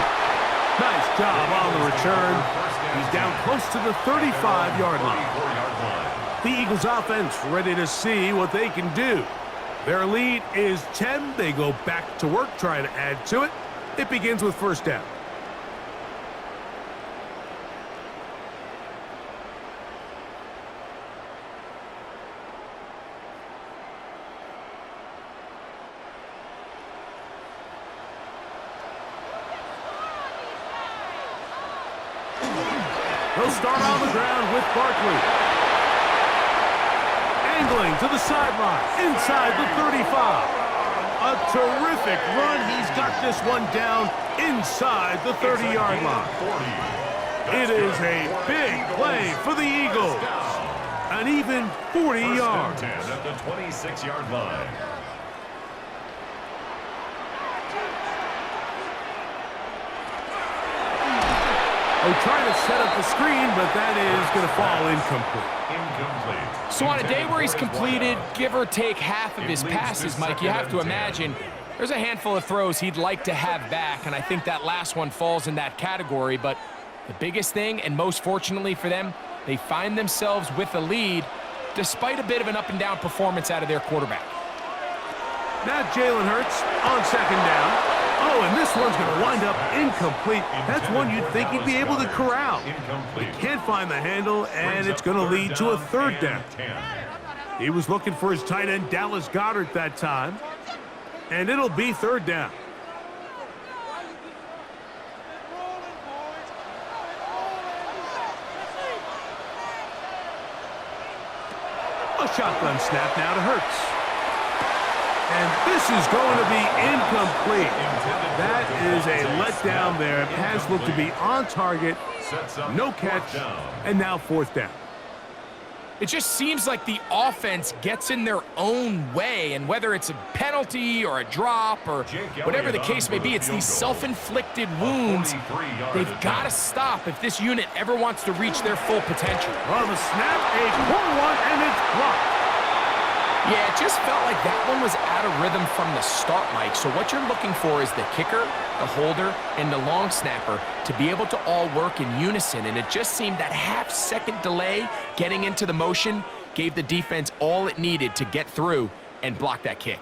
Nice job on the return. He's down close to the 35-yard line. The Eagles offense ready to see what they can do. Their lead is 10. They go back to work, try to add to it. It begins with 1st down. He'll start on the ground with Barkley. Angling to the sideline, inside the 35. A terrific run. He's got this one down inside the 30-yard line. It is a big play for the Eagles. An even 40 yards. At the 26-yard line. Trying to set up the screen, but that is going to fall incomplete. So on a day where he's completed, give or take half of his passes, Mike, you have to imagine there's a handful of throws he'd like to have back, and I think that last one falls in that category. But the biggest thing, and most fortunately for them, they find themselves with a lead despite a bit of an up-and-down performance out of their quarterback. Now Jalen Hurts on 2nd down. Oh, and this one's going to wind up incomplete. That's one you'd think he'd be able to corral. He can't find the handle, and it's going to lead to a 3rd down. He was looking for his tight end, Dallas Goedert, that time. And it'll be 3rd down. A shotgun snap now to Hurts. And this is going to be incomplete. That is a letdown there. Pass looked to be on target. No catch. And now 4th down. It just seems like the offense gets in their own way, and whether it's a penalty or a drop or whatever the case may be, it's these self-inflicted wounds. They've got to stop if this unit ever wants to reach their full potential. On the snap, a poor one, and it's blocked. Yeah, it just felt like that one was out of rhythm from the start, Mike. So what you're looking for is the kicker, the holder, and the long snapper to be able to all work in unison. And it just seemed that half-second delay getting into the motion gave the defense all it needed to get through and block that kick.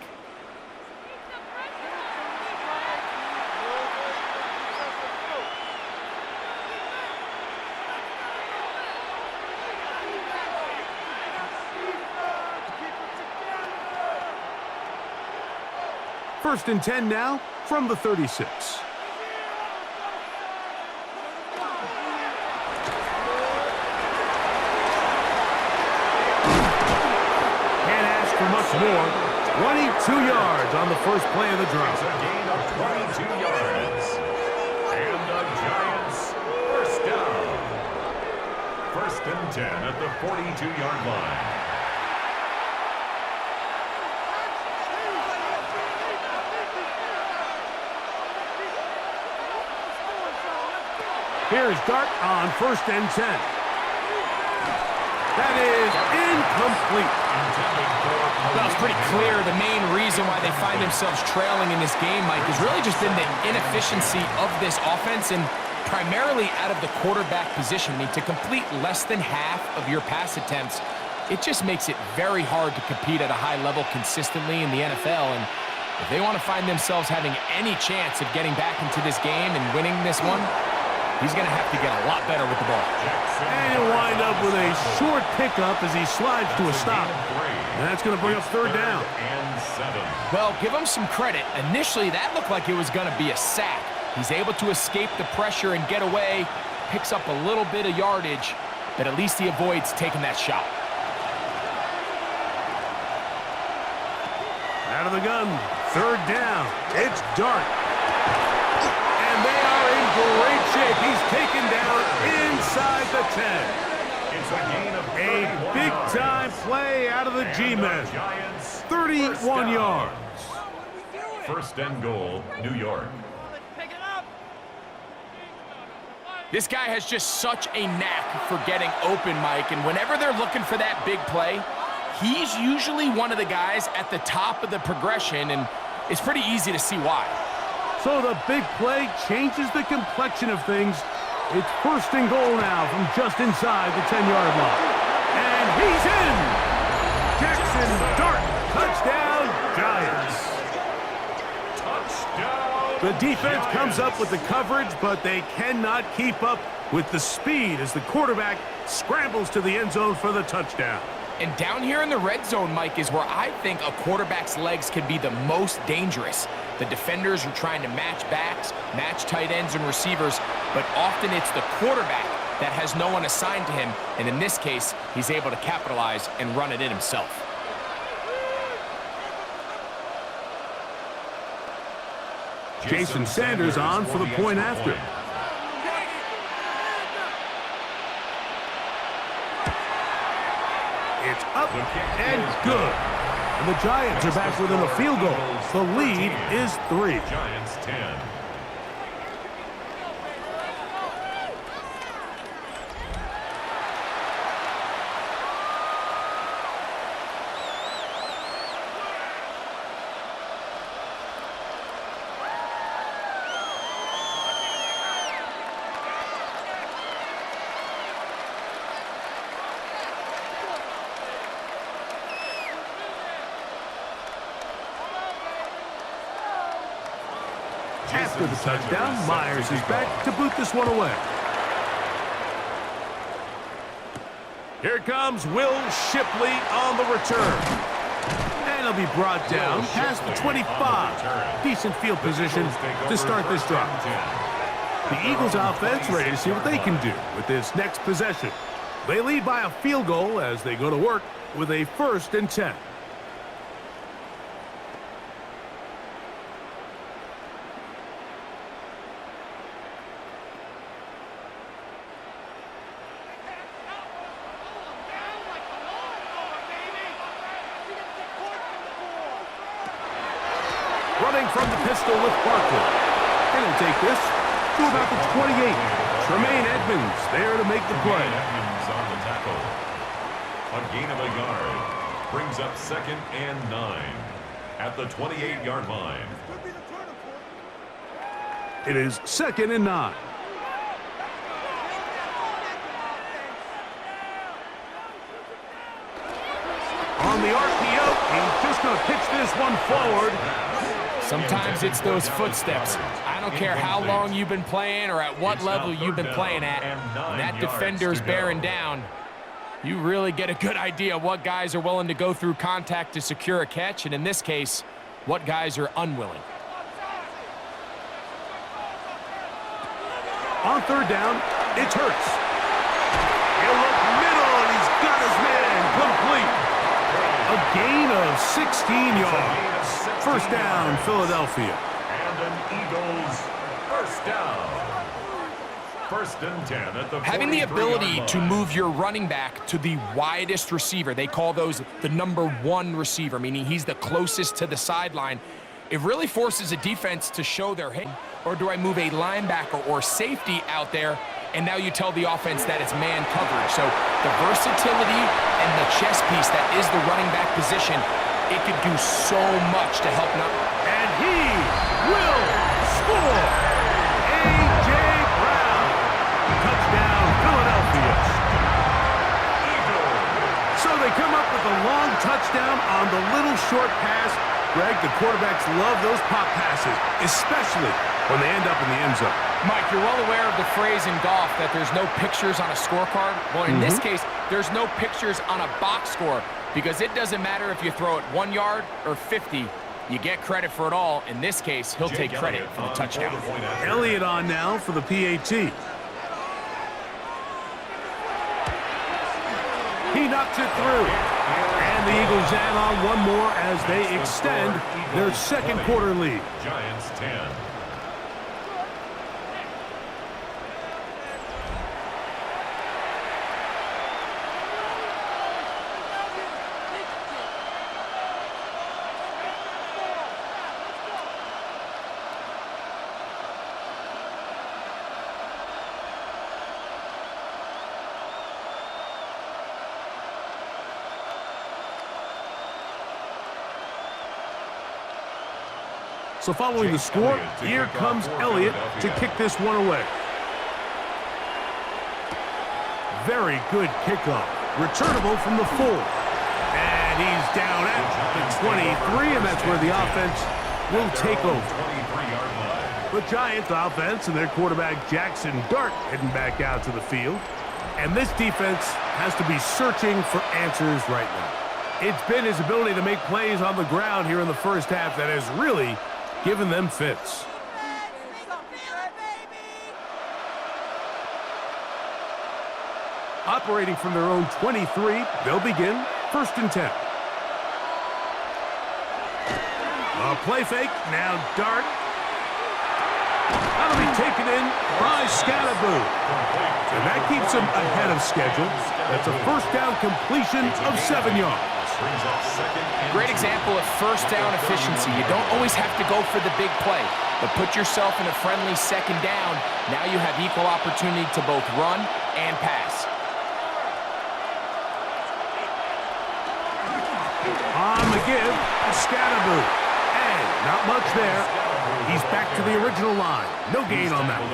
First and 10 now from the 36. Can't ask for much more. 22 yards on the first play of the drive. It's a gain of 22 yards. And the Giants first down. First and 10 at the 42-yard line. Here's Dart on first and 10. That is incomplete. Well, it's pretty clear the main reason why they find themselves trailing in this game, Mike, has really just been the inefficiency of this offense and primarily out of the quarterback position. I mean, to complete less than half of your pass attempts, it just makes it very hard to compete at a high level consistently in the NFL. And if they want to find themselves having any chance of getting back into this game and winning this one, he's going to have to get a lot better with the ball. And he'll wind up with a short pickup as he slides to a stop. And that's going to bring up third down. And 7. Well, give him some credit. Initially, that looked like it was going to be a sack. He's able to escape the pressure and get away, picks up a little bit of yardage, but at least he avoids taking that shot. Out of the gun, third down. It's Dart. And they are in great shape. He's taken down inside the 10. It's a gain of A big-time play out of the G-men. 31 yards. First and goal, New York. This guy has just such a knack for getting open, Mike, and whenever they're looking for that big play, he's usually one of the guys at the top of the progression, and it's pretty easy to see why. So the big play changes the complexion of things. It's first and goal now from just inside the 10-yard line. And he's in! Jackson Dart, touchdown, Giants. The defense comes up with the coverage, but they cannot keep up with the speed as the quarterback scrambles to the end zone for the touchdown. And down here in the red zone, Mike, is where I think a quarterback's legs can be the most dangerous. The defenders are trying to match backs, match tight ends and receivers, but often it's the quarterback that has no one assigned to him, and in this case, he's able to capitalize and run it in himself. Jason Sanders on for the point after. It's up and good. And the Giants are back within a field goal. The lead is 3. Giants 10. After the touchdown, Myers is back to boot this one away. Here comes Will Shipley on the return. And he'll be brought down past the 25. Decent field position to start this drive. The Eagles offense ready to see what they can do with this next possession. They lead by a field goal as they go to work with a first and 10. Running from the pistol with Barkley. And he'll take this to about the 28. Tremaine Edmonds there to make the play. Edmonds on the tackle. A gain of a yard. Brings up second and 9 at the 28-yard line. It is second and 9. On the RPO, he's just going to pitch this one forward. Sometimes it's those footsteps. I don't care how long you've been playing or at what level you've been playing at. When that defender's bearing down, you really get a good idea of what guys are willing to go through contact to secure a catch. And in this case, what guys are unwilling. On third down, it's Hurts. He'll look middle, and he's got his man complete. A gain of 16 yards. First down, Philadelphia. And an Eagles first down. First and 10 at the Having the ability 43-yard to line. move your running back to the widest receiver, they call those the number one receiver, meaning he's the closest to the sideline. It really forces a defense to show their hand. Or do I move a linebacker or safety out there, and now you tell the offense that it's man coverage? So the versatility and the chess piece that is the running back position, it could do so much to help not. And he will score. A.J. Brown. Touchdown, Philadelphia. So they come up with a long touchdown on the little short pass. Greg, the quarterbacks love those pop passes, especially when they end up in the end zone. Mike, you're well aware of the phrase in golf that there's no pictures on a scorecard. Well, in this case, there's no pictures on a box score because it doesn't matter if you throw it 1 yard or 50. You get credit for it all. In this case, he'll take credit for the touchdown. Elliott on now for the PAT. He knocks it through. And the Eagles add on one more as they extend their second quarter lead. Giants 10. So following the score, here comes Elliott to kick this one away. Very good kickoff. Returnable from the 4. And he's down at the 23, and that's where the offense will take over. The Giants offense and their quarterback Jackson Dart heading back out to the field. And this defense has to be searching for answers right now. It's been his ability to make plays on the ground here in the first half that has really given them fits. Operating from their own 23, they'll begin first and 10. A play fake, now Dart. That'll be taken in by Scatterboo. And that keeps him ahead of schedule. That's a first down completion of 7 yards. Great example of first down efficiency. You don't always have to go for the big play, but put yourself in a friendly second down. Now you have equal opportunity to both run and pass. On the give, Scatterboo. And not much there. He's back to the original line. No gain on that one.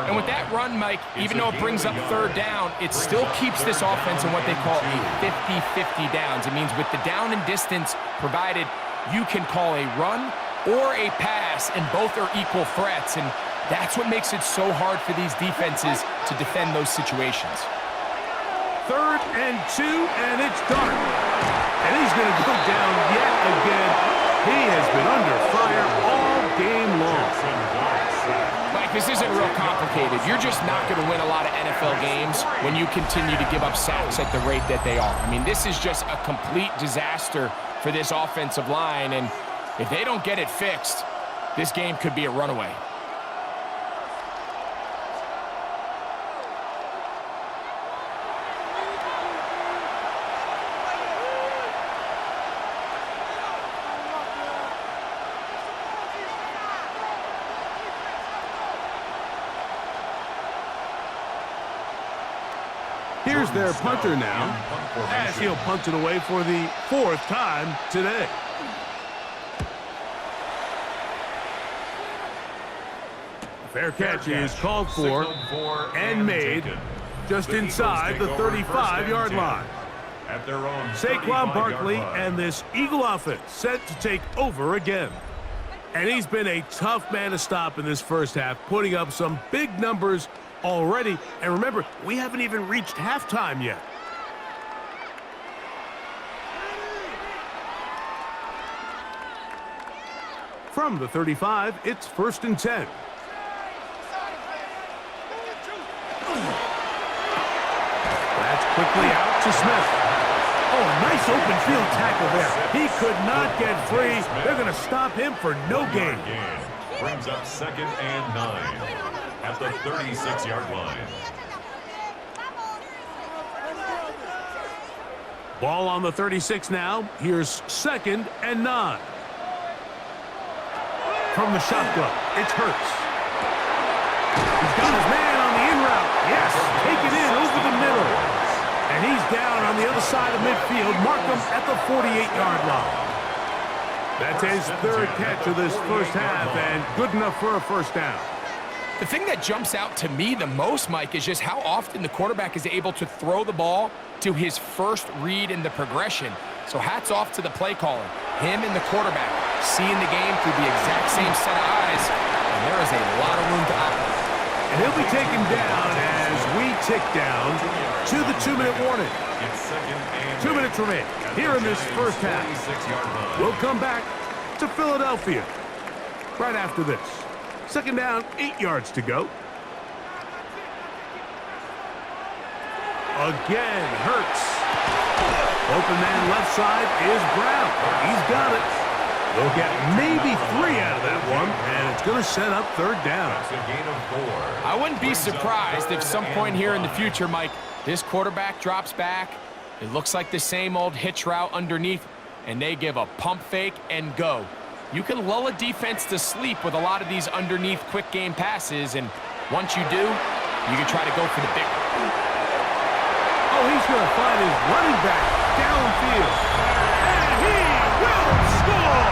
And with that run, Mike, even though it brings up third down, it still keeps this offense in what they call a 50-50 downs. It means with the down and distance provided, you can call a run or a pass, and both are equal threats. And that's what makes it so hard for these defenses to defend those situations. Third and 2, and it's Dart. And he's going to go down yet again. He has been under fire all game long. Mike, this isn't real complicated. You're just not going to win a lot of NFL games when you continue to give up sacks at the rate that they are. I mean, this is just a complete disaster for this offensive line, and if they don't get it fixed, this game could be a runaway. Here's their punter now, as he'll punt it away for the 4th time today. Fair catch is called for and made just inside the 35-yard line. At their own Saquon Barkley and this Eagle offense set to take over again. And he's been a tough man to stop in this first half, putting up some big numbers already. And remember, we haven't even reached halftime yet. From the 35, it's 1st and 10. That's quickly out to Smith. Oh, a nice open field tackle there. He could not get free. They're going to stop him for no gain. Brings up 2nd and 9 at the 36-yard line. Ball on the 36 now. Here's 2nd and 9. From the shotgun, it's Hurts. He's got his man on the in route. Yes, take it in over the middle. And he's down on the other side of midfield. Mark him at the 48-yard line. That's his 3rd catch of this first half, and good enough for a first down. The thing that jumps out to me the most, Mike, is just how often the quarterback is able to throw the ball to his first read in the progression. So hats off to the play caller. Him and the quarterback seeing the game through the exact same set of eyes, and there is a lot of room to operate. And he'll be taken down as we tick down to the 2-minute warning. 2 minutes remain here in this first half. We'll come back to Philadelphia right after this. 2nd down, 8 yards to go. Again, Hurts. Open man left side is Brown. He's got it. They'll get maybe 3 out of that one, and it's going to set up 3rd down. I wouldn't be surprised if some point here in the future, Mike, this quarterback drops back. It looks like the same old hitch route underneath, and they give a pump fake and go. You can lull a defense to sleep with a lot of these underneath quick game passes, and once you do, you can try to go for the big one. Oh, he's going to find his running back downfield. And he will score!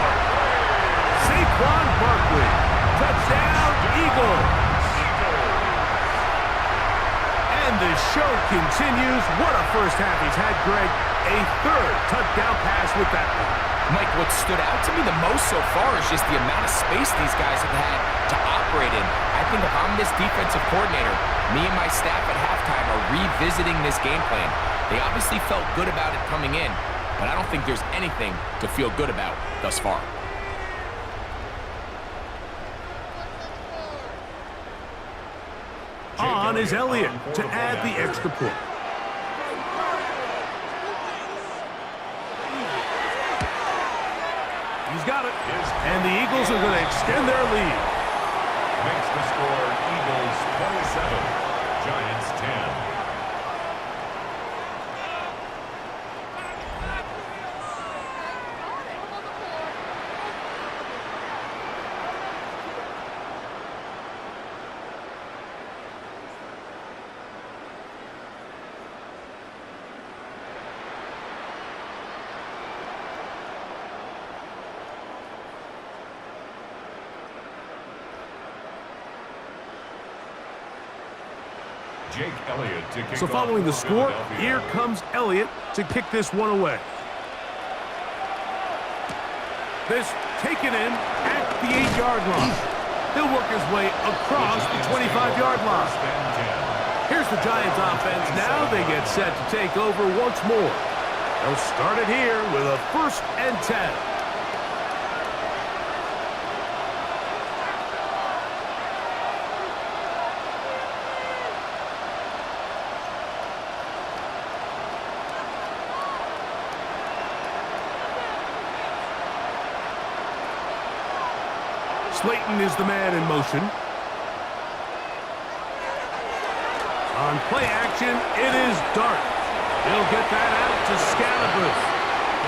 Saquon Barkley. Touchdown, Eagles. And the show continues. What a first half he's had, Greg. A 3rd touchdown pass with that one. Mike, what stood out to me the most so far is just the amount of space these guys have had to operate in. I think if I'm this defensive coordinator, me and my staff at halftime are revisiting this game plan. They obviously felt good about it coming in, but I don't think there's anything to feel good about thus far. On is Elliott to add the extra point. He's got it. And the Eagles are going to extend their lead. Makes the score Eagles 27, Giants 10. Jake Elliott to kick So following the off score, Philadelphia. here comes Elliott to kick this one away. This taken in at the 8-yard line. He'll work his way across the 25-yard line. Here's the Giants offense. Now they get set to take over once more. They'll start it here with a 1st and 10. Slayton is the man in motion. On play action, it is Dart. He'll get that out to Scalaboo.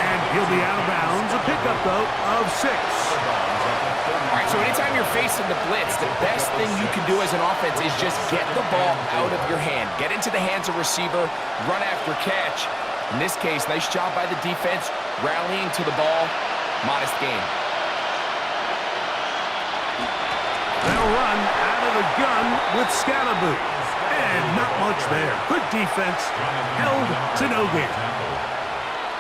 And he'll be out of bounds. A pickup, though, of 6. All right, so anytime you're facing the blitz, the best thing you can do as an offense is just get the ball out of your hand. Get into the hands of receiver, run after catch. In this case, nice job by the defense, rallying to the ball. Modest gain. They'll run out of the gun with Scalaboo. And not much there. Good defense. Held to no gain.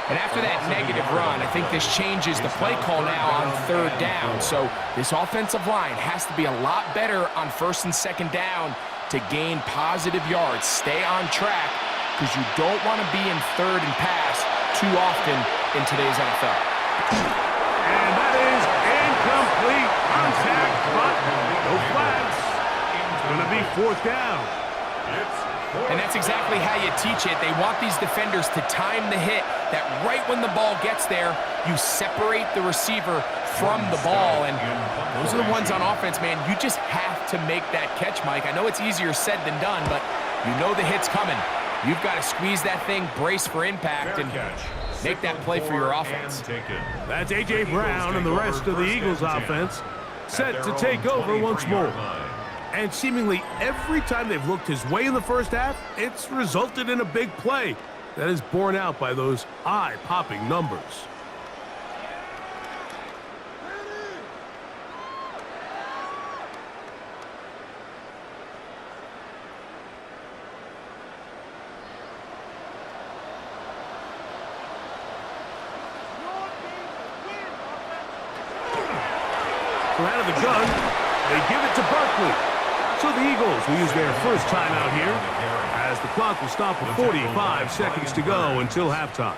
And after that negative run, I think this changes the play call now on 3rd down. So this offensive line has to be a lot better on 1st and 2nd down to gain positive yards. Stay on track because you don't want to be in 3rd and pass too often in today's NFL. And that is incomplete. contact, but no flags. It's going to be 4th down. And that's exactly how you teach it. They want these defenders to time the hit, that right when the ball gets there, you separate the receiver from the ball. And those are the ones on offense, man. You just have to make that catch, Mike. I know it's easier said than done, but you know the hit's coming. You've got to squeeze that thing, brace for impact, and make that play for your offense. That's A.J. Brown and the rest of the Eagles offense set to take over once more. And seemingly every time they've looked his way in the first half, it's resulted in a big play that is borne out by those eye-popping numbers. So out of the gun, they give it to Barkley. So the Eagles will use their first timeout here as the clock will stop with 45 seconds to go until halftime.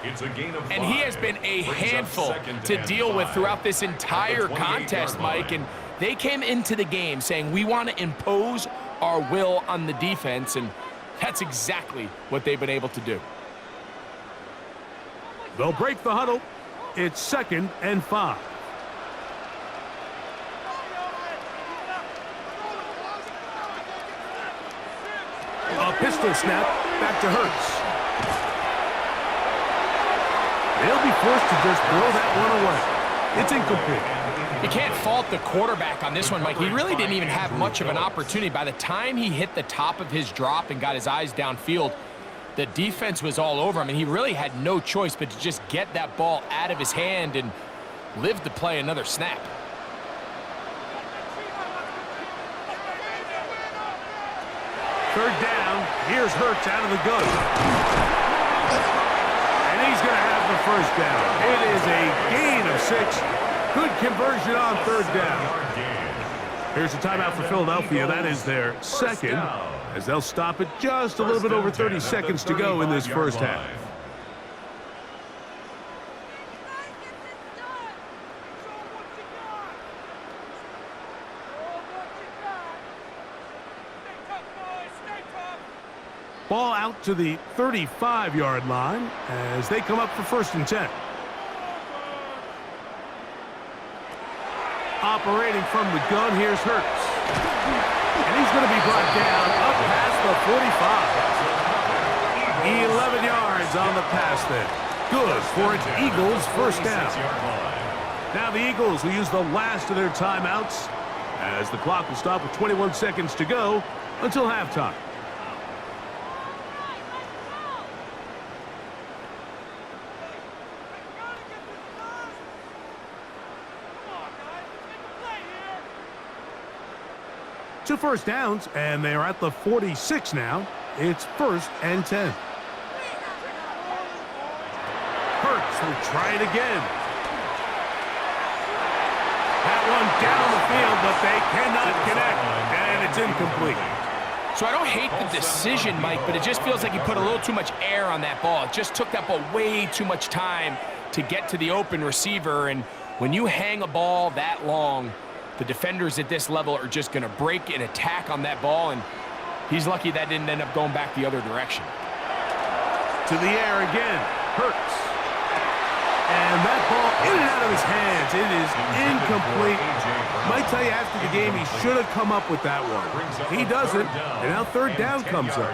And he has been a handful to deal with throughout this entire contest, Mike. And they came into the game saying, we want to impose our will on the defense, and that's exactly what they've been able to do. They'll break the huddle. It's 2nd and 5. A pistol snap back to Hurts. They'll be forced to just throw that one away. It's incomplete. You can't fault the quarterback on this one, Mike. He really didn't even have much of an opportunity. By the time he hit the top of his drop and got his eyes downfield, the defense was all over him, and he really had no choice but to just get that ball out of his hand and live to play another snap. Third down. Here's Hurts out of the gun. And he's going to have the first down. It is a gain of 6. Good conversion on 3rd down. Here's a timeout for Philadelphia. That is their 2nd, as they'll stop it just a little bit over 30 seconds to go in this first half. Ball out to the 35-yard line as they come up for 1st and 10. Operating from the gun, here's Hurts. And he's going to be brought down up past the 45. 11 yards on the pass there. Good for an Eagles first down. Now the Eagles will use the last of their timeouts as the clock will stop with 21 seconds to go until halftime. Two first downs, and they are at the 46 now. It's 1st and 10. Hurts will try it again. That one down the field, but they cannot connect, and it's incomplete. So I don't hate the decision, Mike, but it just feels like he put a little too much air on that ball. It just took that ball way too much time to get to the open receiver, and when you hang a ball that long, the defenders at this level are just going to break and attack on that ball, and he's lucky that didn't end up going back the other direction. To the air again, Hurts. And that ball in and out of his hands. It is incomplete. Might tell you after the game he should have come up with that one. He doesn't, and now 3rd down comes up.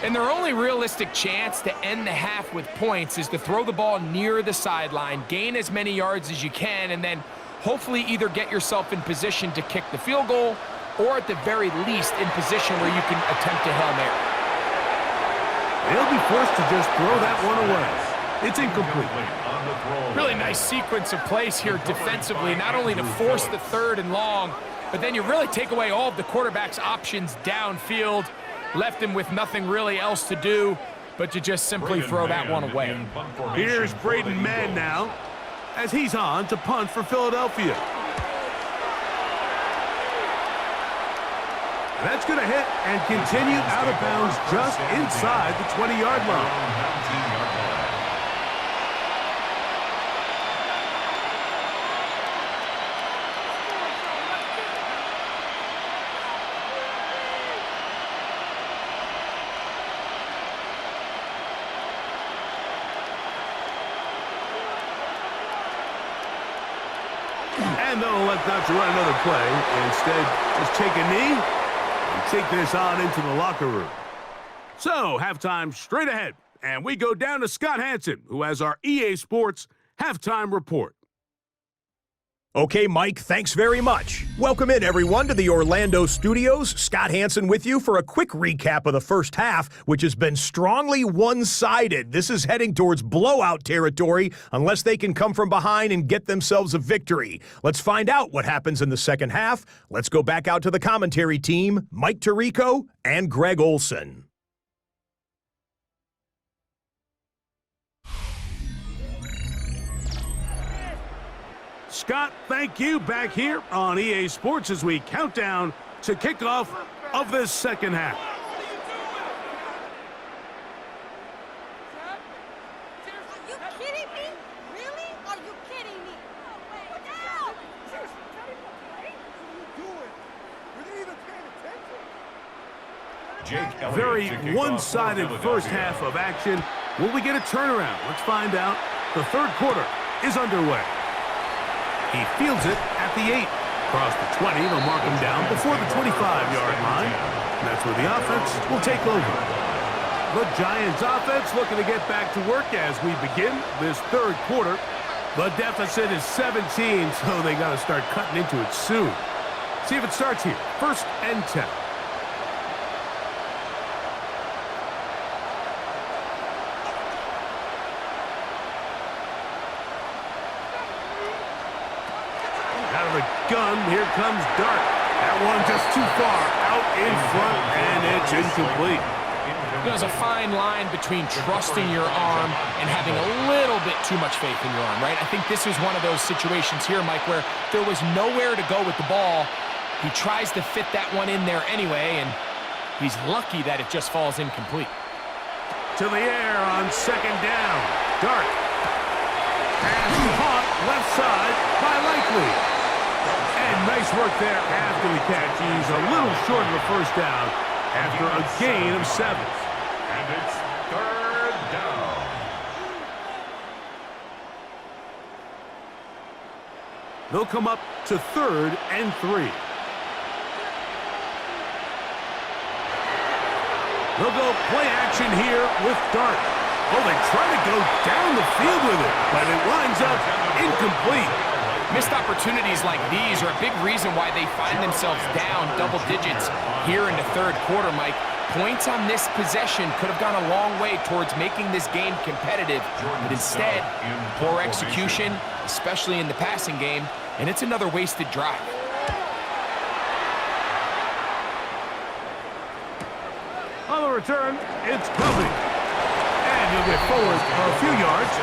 And their only realistic chance to end the half with points is to throw the ball near the sideline, gain as many yards as you can, and then hopefully either get yourself in position to kick the field goal or at the very least in position where you can attempt a Hail Mary. They'll be forced to just throw that one away. It's incomplete. Really nice sequence of plays here defensively, not only to force the 3rd and long, but then you really take away all of the quarterback's options downfield, left him with nothing really else to do but to just simply throw that one away. Here's Braden Mann now, as he's on to punt for Philadelphia. That's going to hit and continue out of bounds just inside the 20-yard line. And they'll elect not to run another play. Instead, just take a knee and take this on into the locker room. So, halftime straight ahead. And we go down to Scott Hansen, who has our EA Sports halftime report. Okay, Mike, thanks very much. Welcome in, everyone, to the Orlando studios. Scott Hansen with you for a quick recap of the first half, which has been strongly one-sided. This is heading towards blowout territory unless they can come from behind and get themselves a victory. Let's find out what happens in the second half. Let's go back out to the commentary team, Mike Tirico and Greg Olson. Scott, thank you. Back here on EA Sports as we count down to kickoff of this second half. Are you kidding me? Really? Are you kidding me? What the hell? Seriously, tell me what are you doing? Were they even paying attention? Jake Elliott Very to kick one-sided off for first Philadelphia. half of action. Will we get a turnaround? Let's find out. The third quarter is underway. He fields it at the 8. Across the 20, they'll mark him down before the 25-yard line. And that's where the offense will take over. The Giants offense looking to get back to work as we begin this third quarter. The deficit is 17, so they got to start cutting into it soon. See if it starts here. 1st and 10. Out of the gun, here comes Dart. That one just too far out in front, and it's incomplete. There's a fine line between trusting your arm and having a little bit too much faith in your arm, right? I think this is one of those situations here, Mike, where there was nowhere to go with the ball. He tries to fit that one in there anyway, and he's lucky that it just falls incomplete. To the air on 2nd down. Dart. And caught left side by Likely. And nice work there after the catch. He's a little short of the first down after a gain of 7. And it's 3rd down. They'll come up to 3rd and 3. They'll go play action here with Dart. Oh, they try to go down the field with it, but it winds up incomplete. Missed opportunities like these are a big reason why they find themselves down double digits here in the third quarter, Mike. Points on this possession could have gone a long way towards making this game competitive, but instead, poor execution, especially in the passing game, and it's another wasted drive. On the return, it's Covey. And he'll get forward a few yards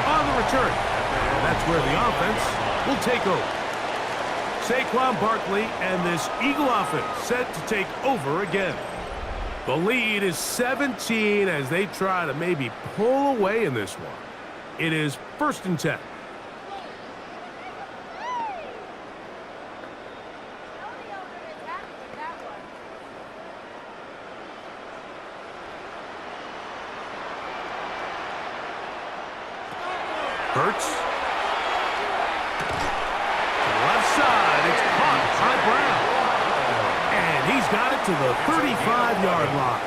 on the return. And that's where the offense will take over. Saquon Barkley and this Eagle offense set to take over again. The lead is 17 as they try to maybe pull away in this one. It is 1st and 10. Hurts. Left side, it's caught by Brown. And he's got it to the 35-yard line.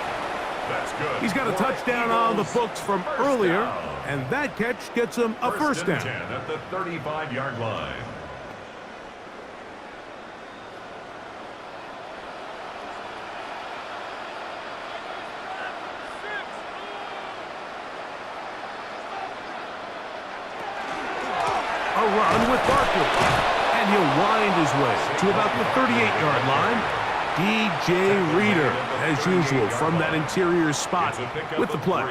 That's good. He's got a touchdown on the books from earlier, and that catch gets him a first down. 10 at the 35-yard line. A run with Barkley. And he'll wind his way to about the 38-yard line. DJ Reader, as usual, from that interior spot It's a pickup with the of play.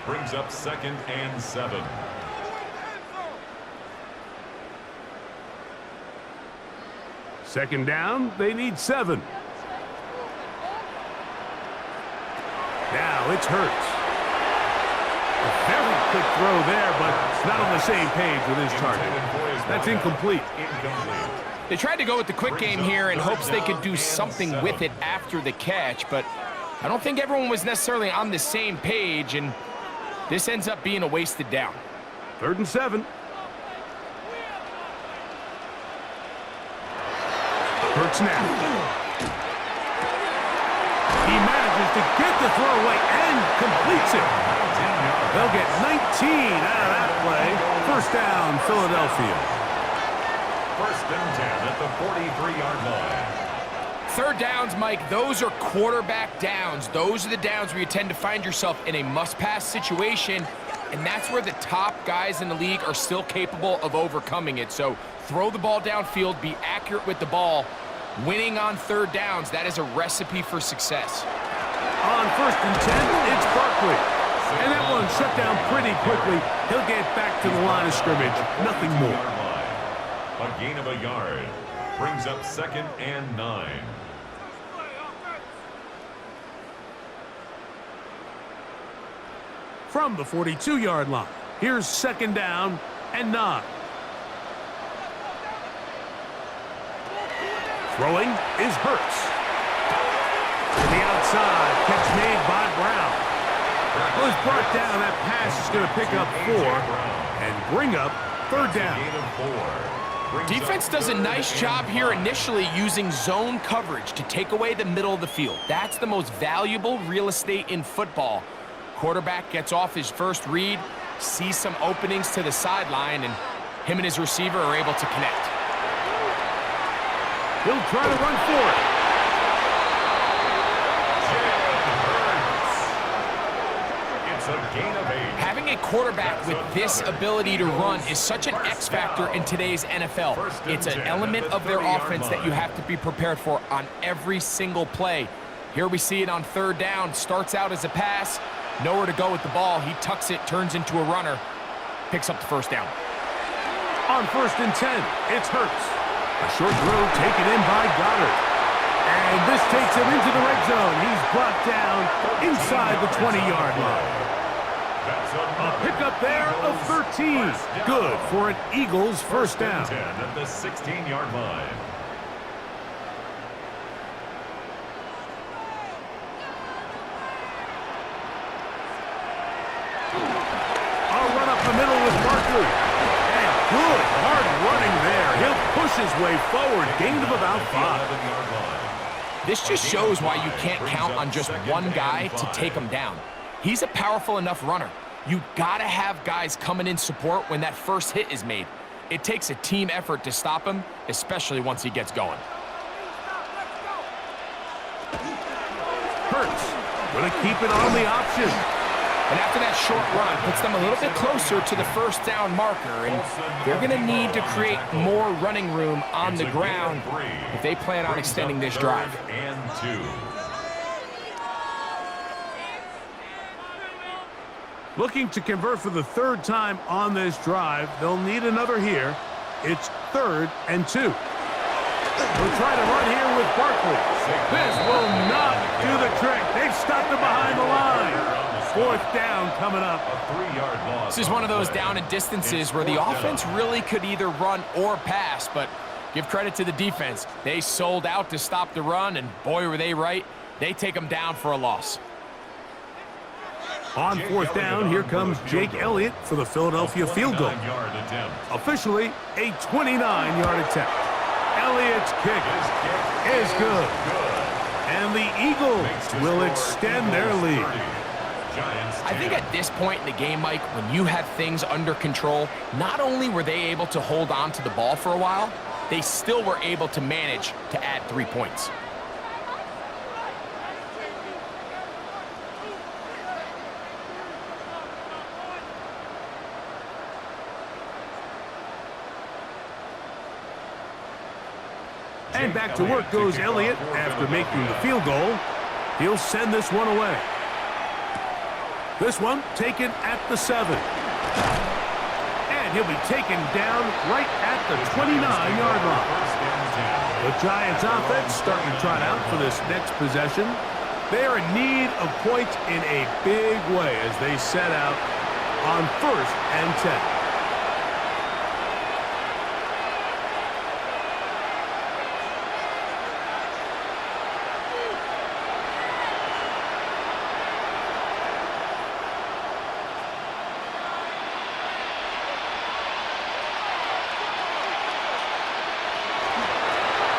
3. Brings up 2nd and 7. Second down, they need 7. Now it's Hurts. A very quick throw there, but it's not on the same page with his target. That's incomplete. They tried to go with the quick game here in hopes they could do something with it after the catch, but I don't think everyone was necessarily on the same page, and this ends up being a wasted down. 3rd and 7. snap. He manages to get the throw away and completes it. They'll get 19 out of that play. First down, Philadelphia. First and 10 at the 43-yard line. Third downs, Mike, those are quarterback downs. Those are the downs where you tend to find yourself in a must-pass situation, and that's where the top guys in the league are still capable of overcoming it. So throw the ball downfield, be accurate with the ball. Winning on third downs, that is a recipe for success. On first and 10, it's Barkley. And that one shut down pretty quickly. He'll get back to the line of scrimmage. Nothing more. A gain of a yard brings up 2nd and 9. From the 42-yard line, here's 2nd down and 9. Throwing is Hurts. To the outside, catch made by Brown. Was brought down. That pass is going to pick up 4 and bring up 3rd down. Defense does a nice job here initially using zone coverage to take away the middle of the field. That's the most valuable real estate in football. Quarterback gets off his first read, sees some openings to the sideline, and him and his receiver are able to connect. He'll try to run for it. It's a gain of 8. Having a quarterback with this ability to run is such an X factor in today's NFL. It's an element of their offense that you have to be prepared for on every single play. Here we see it on third down. Starts out as a pass. Nowhere to go with the ball. He tucks it, turns into a runner, picks up the first down. On first and 10, it's Hurts. A short throw taken in by Goddard. And this takes him into the red zone. He's brought down inside the 20-yard line. A pickup there of 13. Good for an Eagles first down. 10 at the 16-yard line. The middle with Barkley. And good hard running there. He'll push his way forward. Gain of about 5. This just shows why you can't count on just one guy to take him down. He's a powerful enough runner. You gotta have guys coming in support when that first hit is made. It takes a team effort to stop him, especially once he gets going. Hurts gonna keep it on the option. And after that short run, puts them a little bit closer to the first down marker, and they're going to need to create more running room on the ground if they plan on extending this drive. And 2. Looking to convert for the third time on this drive. They'll need another here. It's 3rd and 2. We'll try to run here with Barkley. This will not do the trick. They've stopped him behind the line. 4th down coming up. A 3-yard loss. This is one of those down and distances where the offense really could either run or pass, but give credit to the defense. They sold out to stop the run, and boy, were they right. They take them down for a loss. On 4th down, here comes Jake Elliott for the Philadelphia field goal. Officially, a 29-yard attempt. Elliott's kick is good. And the Eagles will extend their lead. I think at this point in the game, Mike, when you have things under control, not only were they able to hold on to the ball for a while, they still were able to manage to add 3 points. And back to work goes Elliott after making the field goal. He'll send this one away. This one taken at the 7. And he'll be taken down right at the 29-yard line. The Giants offense starting to trot out for this next possession. They are in need of points in a big way as they set out on 1st and 10.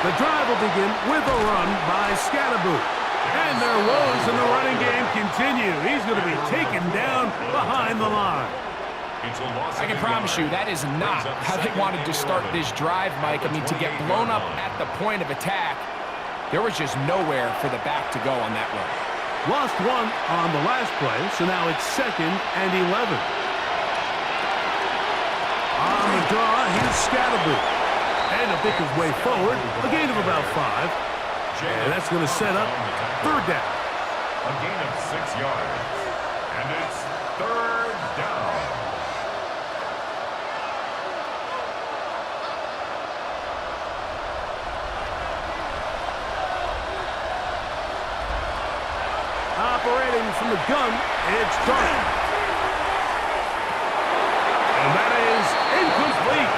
The drive will begin with a run by Scatterboot. And their woes in the running game continue. He's going to be taken down behind the line. I can promise you that is not how they wanted to start this drive, Mike. I mean, to get blown up at the point of attack, there was just nowhere for the back to go on that run. Lost one on the last play, so now it's 2nd and 11. On the draw, here's Scatterboot. And he'll pick his way forward, a gain of about 5. And that's going to set up 3rd down. A gain of 6 yards. And it's 3rd down. Operating from the gun, it's Dark. And that is incomplete.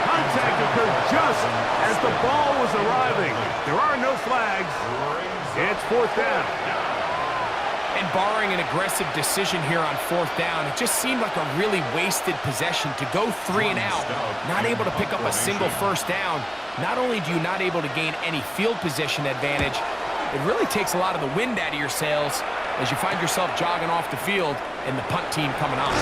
Contact occurred just as the ball was arriving. There are no flags. It's 4th down. And barring an aggressive decision here on 4th down, it just seemed like a really wasted possession to go 3 and out, not able to pick up a single 1st down. Not only do you not able to gain any field position advantage, it really takes a lot of the wind out of your sails as you find yourself jogging off the field and the punt team coming on.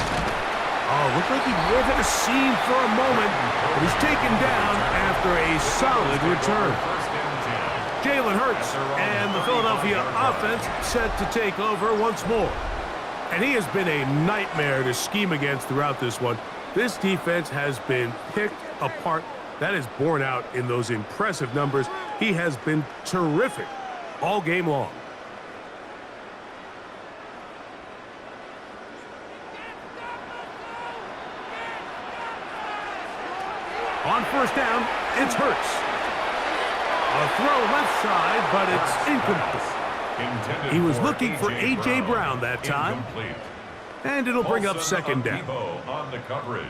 Oh, looked like he may have hit a seam for a moment, but he's taken down after a solid return. Jalen Hurts and the Philadelphia offense set to take over once more. And he has been a nightmare to scheme against throughout this one. This defense has been picked apart. That is borne out in those impressive numbers. He has been terrific all game long. On 1st down, it's Hurts. A throw left side, but it's incomplete. He was looking for A.J. Brown that time. And it'll bring up 2nd down.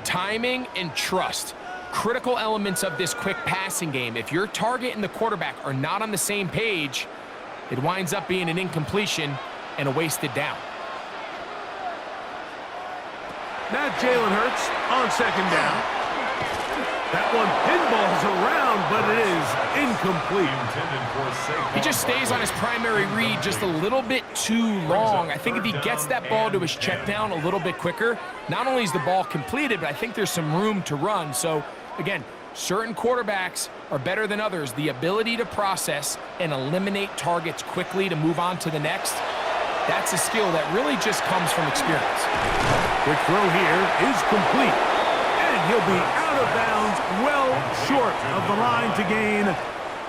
Timing and trust. Critical elements of this quick passing game. If your target and the quarterback are not on the same page, it winds up being an incompletion and a wasted down. Now Jalen Hurts on 2nd down. That one pinballs around, but it is incomplete. He just stays on his primary read just a little bit too long. I think if he gets that ball to his check down a little bit quicker, not only is the ball completed, but I think there's some room to run. So, again, certain quarterbacks are better than others. The ability to process and eliminate targets quickly to move on to the next, that's a skill that really just comes from experience. Quick throw here is complete. And he'll be out of bounds, well short of the line to gain.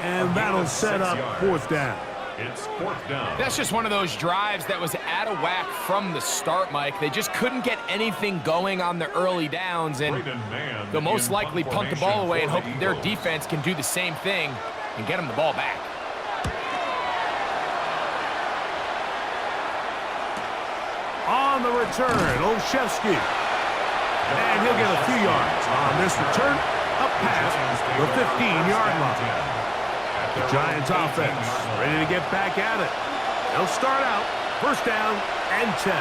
And that'll set up 4th down. It's 4th down. That's just one of those drives that was out of whack from the start, Mike. They just couldn't get anything going on the early downs, and they'll most likely punt the ball away and hope that their defense can do the same thing and get them the ball back. On the return, Olszewski. And he'll get a few yards on this return, up past the 15-yard line. The Giants offense ready to get back at it. They'll start out 1st down and 10.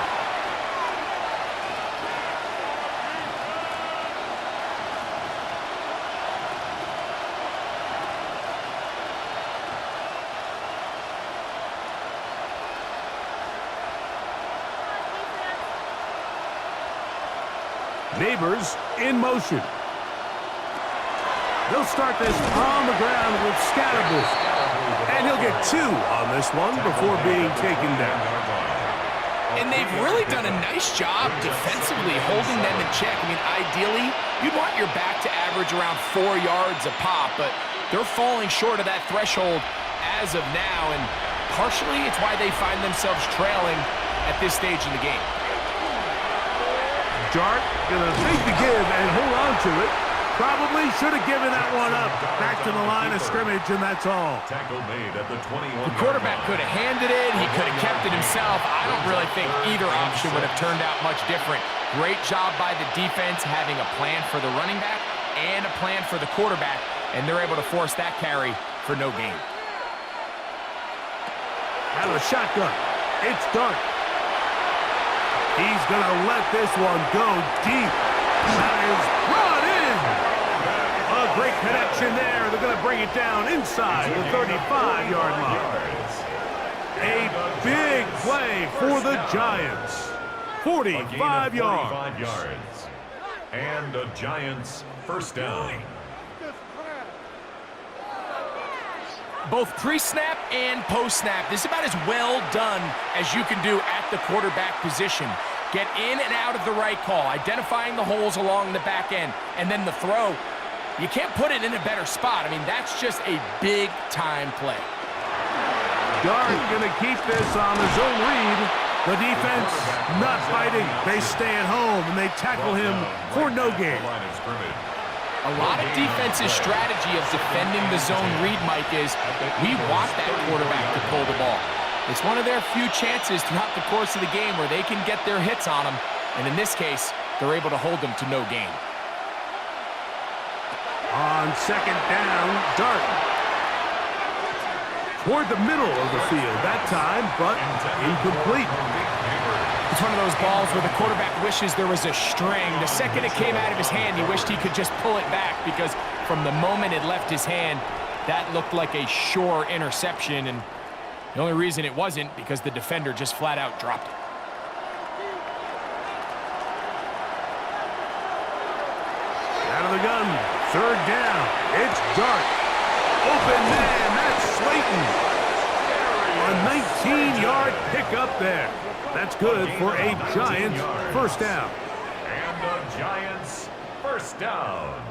Neighbors in motion. They'll start this on the ground with Scatterboot. And he'll get 2 on this one before being taken down. And they've really done a nice job defensively holding them in check. I mean, ideally, you'd want your back to average around 4 yards a pop, but they're falling short of that threshold as of now, and partially it's why they find themselves trailing at this stage in the game. Dart gonna make the give and hold on to it. Probably should have given that one up. Back to the line of scrimmage, and that's all. Tackle made at the 21. The quarterback could have handed it. He could have kept it himself. I don't really think either option would have turned out much different. Great job by the defense having a plan for the running back and a plan for the quarterback, and they're able to force that carry for no gain. Out of the shotgun, it's Dart. He's going to let this one go deep. That is brought in. A Oh, great connection there. They're going to bring it down inside the 35-yard line. A big play for the Giants. 45 yards. And the Giants first down. Both pre-snap and post-snap, this is about as well done as you can do at the quarterback position. Get in and out of the right call, identifying the holes along the back end, and then the throw. You can't put it in a better spot. I mean, that's just a big-time play. Dart going to keep this on his own read. The defense not fighting. They stay at home, and they tackle him for no gain. A lot of defense's strategy of defending the zone read, Mike, is we want that quarterback to pull the ball. It's one of their few chances throughout the course of the game where they can get their hits on them, and in this case, they're able to hold them to no gain. On second down, Dart. Toward the middle of the field that time, but incomplete. It's one of those balls where the quarterback wishes there was a string. The second it came out of his hand, he wished he could just pull it back because from the moment it left his hand, that looked like a sure interception, and the only reason it wasn't because the defender just flat out dropped it. Out of the gun, third down. It's Dart. Open man, that's Slayton. A 19-yard pickup there. That's good for a Giants first down. And the Giants first down.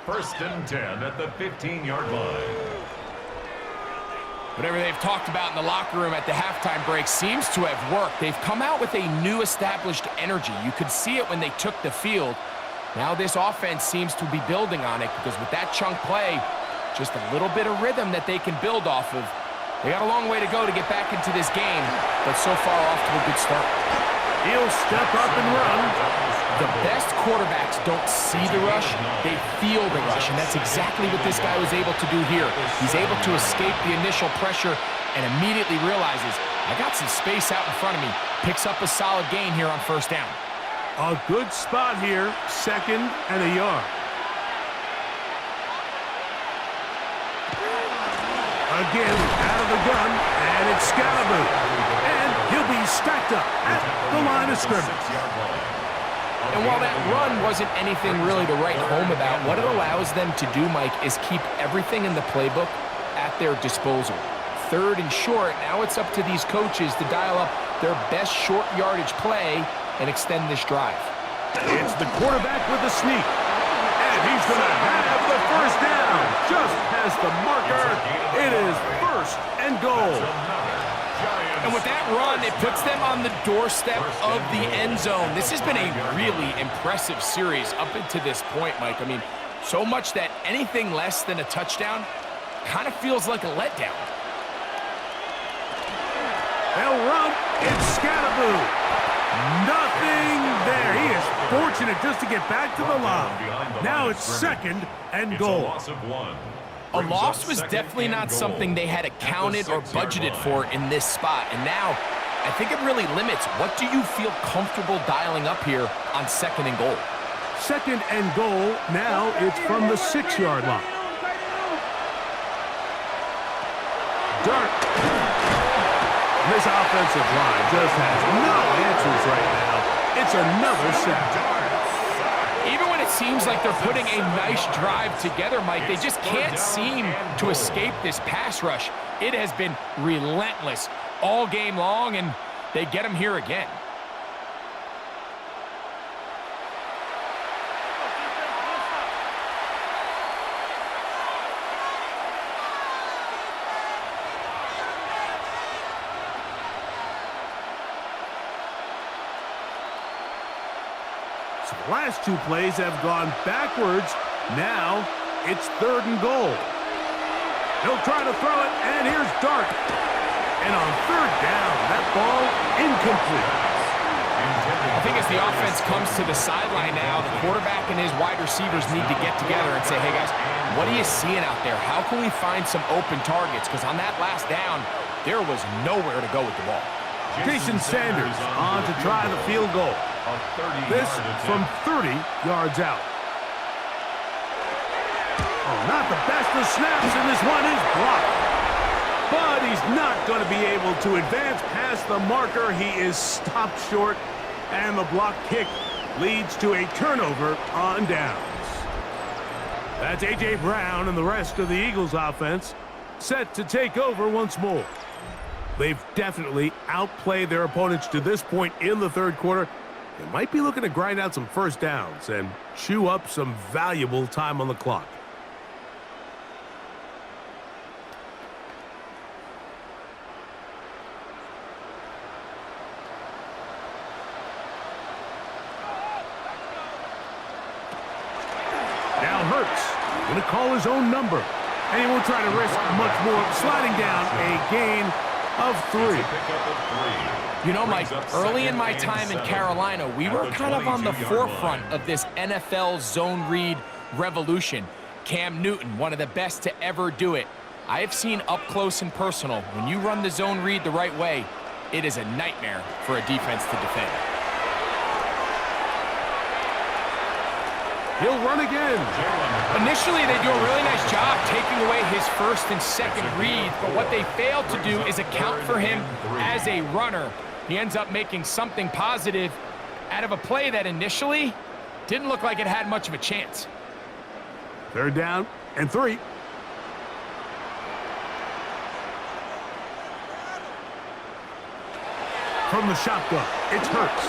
First and 10 at the 15-yard line. Whatever they've talked about in the locker room at the halftime break seems to have worked. They've come out with a new established energy. You could see it when they took the field. Now this offense seems to be building on it because with that chunk play, just a little bit of rhythm that they can build off of. They got a long way to go to get back into this game, but so far off to a good start. He'll step up and run. The best quarterbacks don't see the rush, they feel the rush, and that's exactly what this guy was able to do here. He's able to escape the initial pressure and immediately realizes, I got some space out in front of me. Picks up a solid gain here on first down. A good spot here, second and a yard. Again, out of the gun, and it's Scalaboo. And he'll be stacked up at the line of scrimmage. And while that run wasn't anything really to write home about, what it allows them to do, Mike, is keep everything in the playbook at their disposal. Third and short, now it's up to these coaches to dial up their best short yardage play and extend this drive. It's the quarterback with the sneak. And he's going to have the first down. Just past the marker. It is first and goal. And with that run, it puts them on the doorstep of the end zone. This has been a really impressive series up until this point, Mike. I mean, so much that anything less than a touchdown kind of feels like a letdown. They'll run. It's Scalaboo. Nothing there. He is fortunate just to get back to the line. Now it's second and goal. A loss was definitely not something they had accounted or budgeted for in this spot. And now, I think it really limits what do you feel comfortable dialing up here on second and goal. Second and goal. Now it's from the 6-yard line. Dart. This offensive line just has no answers right now. It's another sack. Even when it seems like they're putting a nice drive together, Mike, they just can't seem to escape this pass rush. It has been relentless all game long, and they get them here again. So the last two plays have gone backwards. Now it's third and goal. He'll try to throw it, and here's Dart. And on third down, that ball incomplete. I think as the offense comes to the sideline now, the quarterback and his wide receivers need to get together and say, hey guys, what are you seeing out there? How can we find some open targets? Because on that last down, there was nowhere to go with the ball. Jason Sanders on to try the field goal. This from 30 yards out. Not the best of snaps, and this one is blocked. But he's not going to be able to advance past the marker. He is stopped short, and the block kick leads to a turnover on downs. That's A.J. Brown and the rest of the Eagles offense set to take over once more. They've definitely outplayed their opponents to this point in the third quarter. They might be looking to grind out some first downs and chew up some valuable time on the clock. Now Hurts going to call his own number, and he won't try to risk much more, sliding down a gain of 3. You know, Mike, early in my time in Carolina, we were kind of on the forefront of this NFL zone read revolution. Cam Newton, one of the best to ever do it. I have seen up close and personal, when you run the zone read the right way, it is a nightmare for a defense to defend. He'll run again. Initially, they do a really nice job taking away his first and second reads, but what they fail to do is account for him as a runner. He ends up making something positive out of a play that initially didn't look like it had much of a chance. 3rd down and 3. From the shotgun, it's Hurts.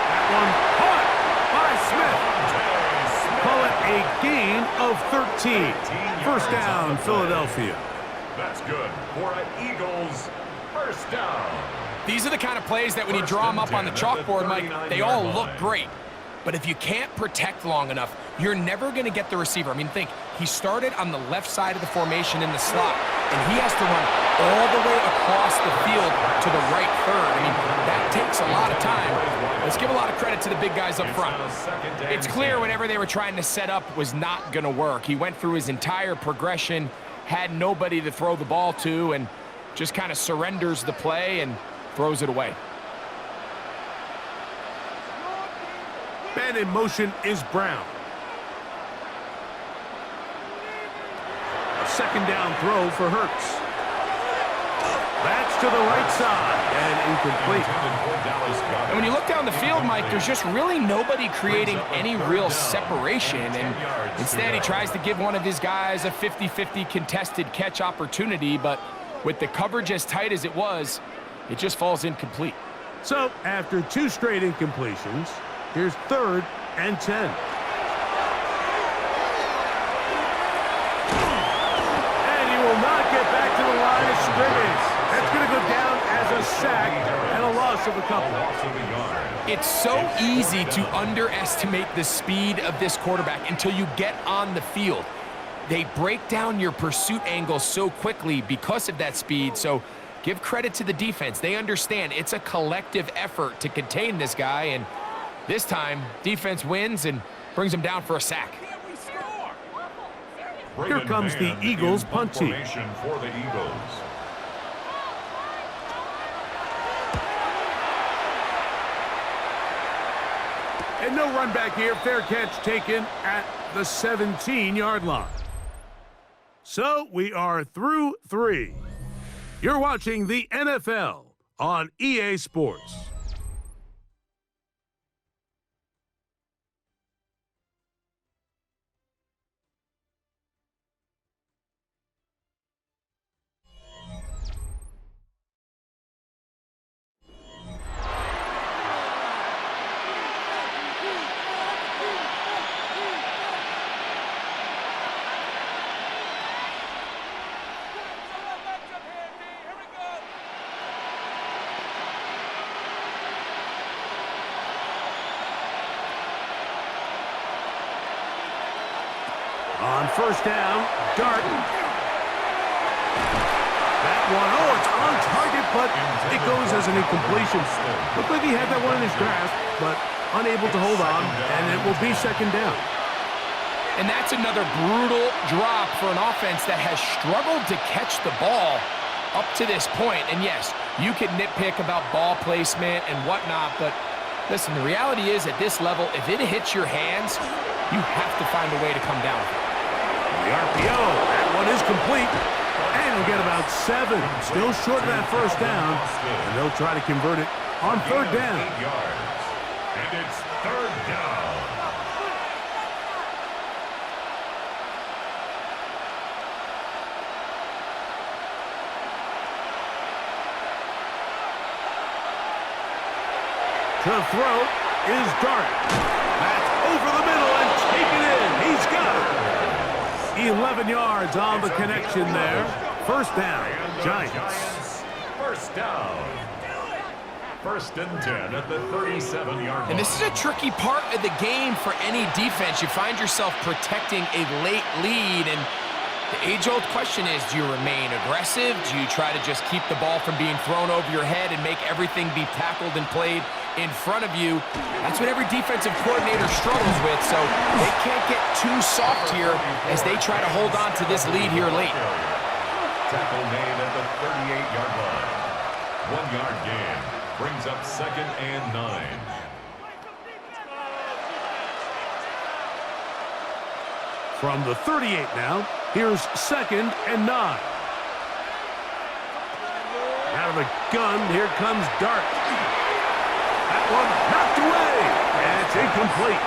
That one caught by Smith. Call it a gain of 13. First down, Philadelphia. That's good for an Eagles first down. These are the kind of plays that when you draw them up on the chalkboard, Mike, they all look great. But if you can't protect long enough, you're never going to get the receiver. I mean, think, he started on the left side of the formation in the slot, and he has to run all the way across the field to the right third. I mean, that takes a lot of time. Let's give a lot of credit to the big guys up front. It's clear whatever they were trying to set up was not going to work. He went through his entire progression, had nobody to throw the ball to, and just kind of surrenders the play and throws it away. Man in motion is Brown. A 2nd down throw for Hurts. That's to the right side and incomplete. And when you look down the field, Mike, there's just really nobody creating any real separation. And instead, he tries to give one of his guys a 50-50 contested catch opportunity. But with the coverage as tight as it was, it just falls incomplete. So after 2 straight incompletions, here's 3rd and 10. And he will not get back to the line of scrimmage. That's going to go down as a sack and a loss of a couple. It's so easy to underestimate the speed of this quarterback until you get on the field. They break down your pursuit angle so quickly because of that speed. So give credit to the defense. They understand it's a collective effort to contain this guy, and this time, defense wins and brings him down for a sack. Here comes the Eagles punt team. For the Eagles. And no run back here. Fair catch taken at the 17-yard line. So we are through 3. You're watching the NFL on EA Sports. On first down, Dart. That one, it's on target, but it goes as an incompletion. Looked like he had that one in his grasp, but unable to hold on, and it will be 2nd down. And that's another brutal drop for an offense that has struggled to catch the ball up to this point. And yes, you can nitpick about ball placement and whatnot, but Listen, the reality is at this level, if it hits your hands, you have to find a way to come down with it. The RPO, that one is complete. And we'll get about 7. Still short of that first down. And they'll try to convert it on third down. 8 yards. And it's third down. To throw is Dart. That's over the middle and taken in. He's got it. 11 yards on the connection there. First down, Giants. First down. First and 10 at the 37-yard line. And this is a tricky part of the game for any defense. You find yourself protecting a late lead, and the age-old question is, do you remain aggressive? Do you try to just keep the ball from being thrown over your head and make everything be tackled and played in front of you? That's what every defensive coordinator struggles with, so they can't get too soft here as they try to hold on to this lead here late. Tackle made at the 38-yard line. 1-yard gain brings up second and 9. From the 38 now, here's second and 9. Out of the gun, here comes Dart. That one knocked away, and it's incomplete.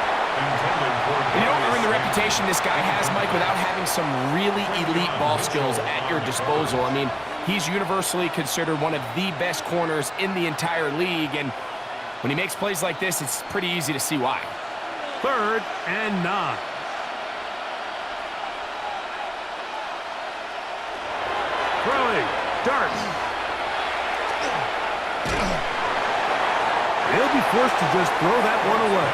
You don't earn the reputation this guy has, Mike, without having some really elite ball skills at your disposal. I mean, he's universally considered one of the best corners in the entire league, and when he makes plays like this, it's pretty easy to see why. Third and 9. Throwing, Dart. He'll be forced to just throw that one away.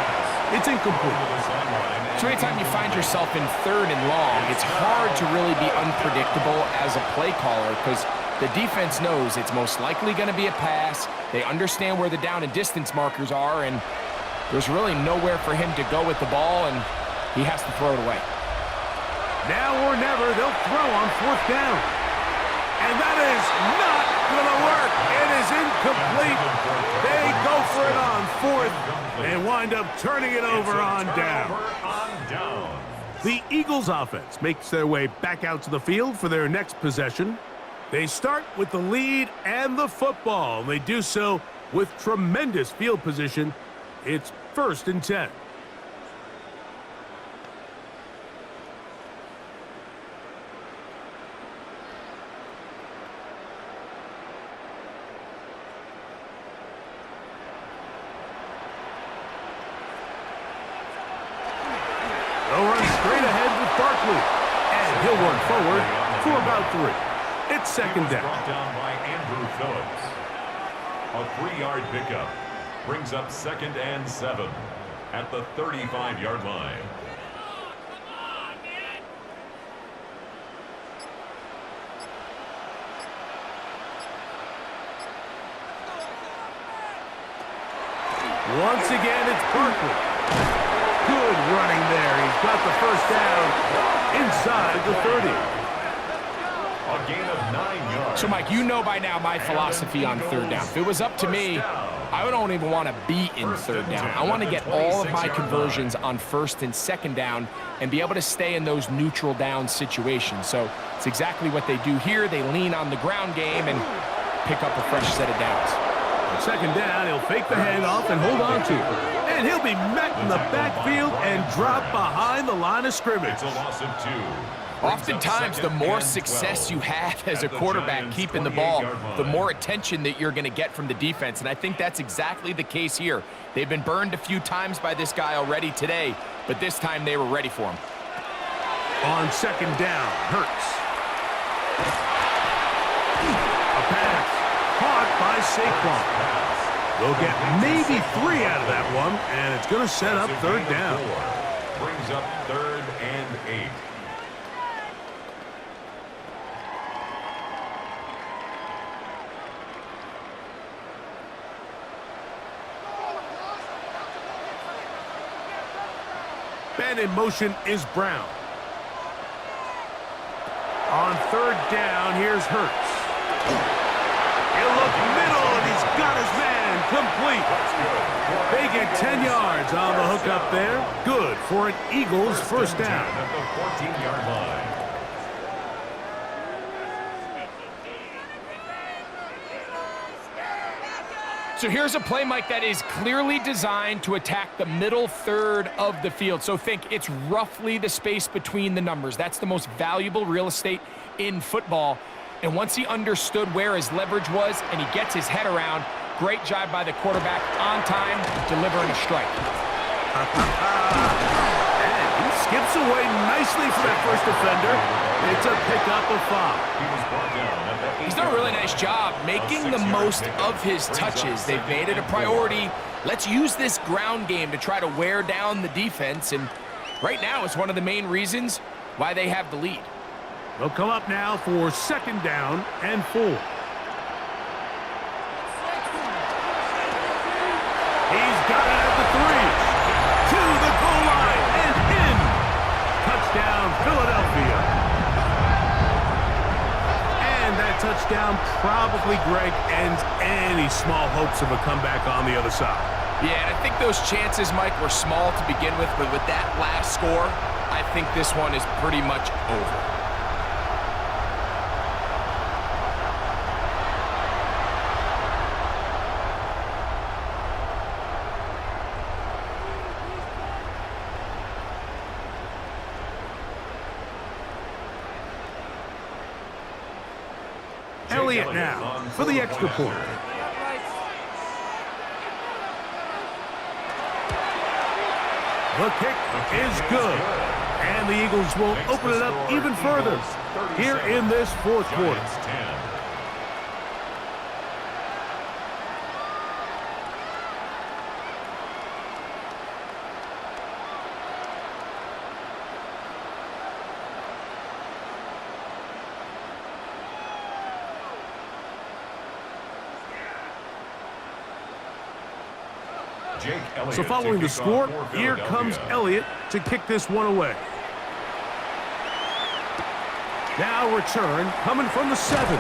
It's incomplete. So anytime you find yourself in third and long, it's hard to really be unpredictable as a play caller because the defense knows it's most likely going to be a pass. They understand where the down and distance markers are, and there's really nowhere for him to go with the ball, and he has to throw it away. Now or never, they'll throw on fourth down. And that is not going to work. It is incomplete. They go for it on fourth and wind up turning it over on down. The Eagles offense makes their way back out to the field for their next possession. They start with the lead and the football, and they do so with tremendous field position. It's first and 10. They'll run straight ahead with Barkley, and he'll run forward for about 3. It's second down. Brought down by Andrew Phillips. A 3-yard pickup brings up second and 7 at the 35-yard line. Once again, it's Barkley. Good running there. He's got the first down inside the 30. A gain of 9 yards. So, Mike, you know by now my philosophy on third down. If it was up to me, I don't even want to be in third down. I want to get all of my conversions on first and second down and be able to stay in those neutral down situations. So it's exactly what they do here. They lean on the ground game and pick up a fresh set of downs. On second down, he'll fake the handoff and hold on to it. And he'll be met in the backfield and drop behind the line of scrimmage. It's a loss of 2. Oftentimes, the more success you have as a quarterback keeping the ball, the more attention that you're going to get from the defense. And I think that's exactly the case here. They've been burned a few times by this guy already today, but this time they were ready for him. On second down, Hurts. A pass caught by Saquon. They'll get maybe 3 out of that one, and it's going to set up third down. Brings up third and 8. And in motion is Brown. On third down, here's Hurts. He'll look middle, and he's got his man complete. They get 10 yards on the hook up there. Good for an Eagles first down. At the 14-yard line. So here's a play, Mike, that is clearly designed to attack the middle third of the field. So think it's roughly the space between the numbers. That's the most valuable real estate in football. And once he understood where his leverage was and he gets his head around, great job by the quarterback on time, delivering a strike. And he skips away nicely for that first defender. It's a pickup of 5. He was brought down at the He's done a really nice job making the most of his touches. They've made it a priority. Let's use this ground game to try to wear down the defense. And right now, it's one of the main reasons why they have the lead. They'll come up now for second down and 4. He's got it at the 3. To the goal line and in. Touchdown, Philadelphia. And that touchdown probably, Greg, ends any small hopes of a comeback on the other side. Yeah, and I think those chances, Mike, were small to begin with, but with that last score, I think this one is pretty much over. Elliott now for the extra point. The kick is good. And the Eagles will open it up even further here in this fourth quarter. Giants 10. So following the score, here comes Elliott to kick this one away. Now return coming from the 7.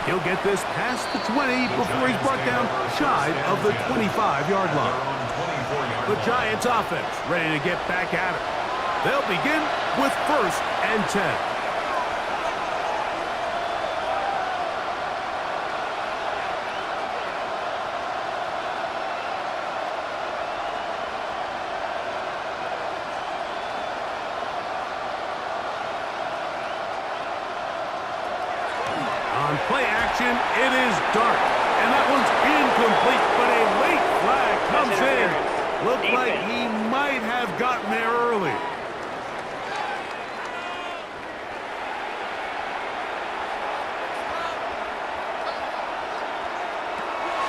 He'll get this past the 20 before he's brought down shy of the 25-yard line. The Giants offense ready to get back at it. They'll begin with first and 10. On play action, it is Dart. And that one's incomplete, but a late flag comes in. Looked like he might have gotten there early.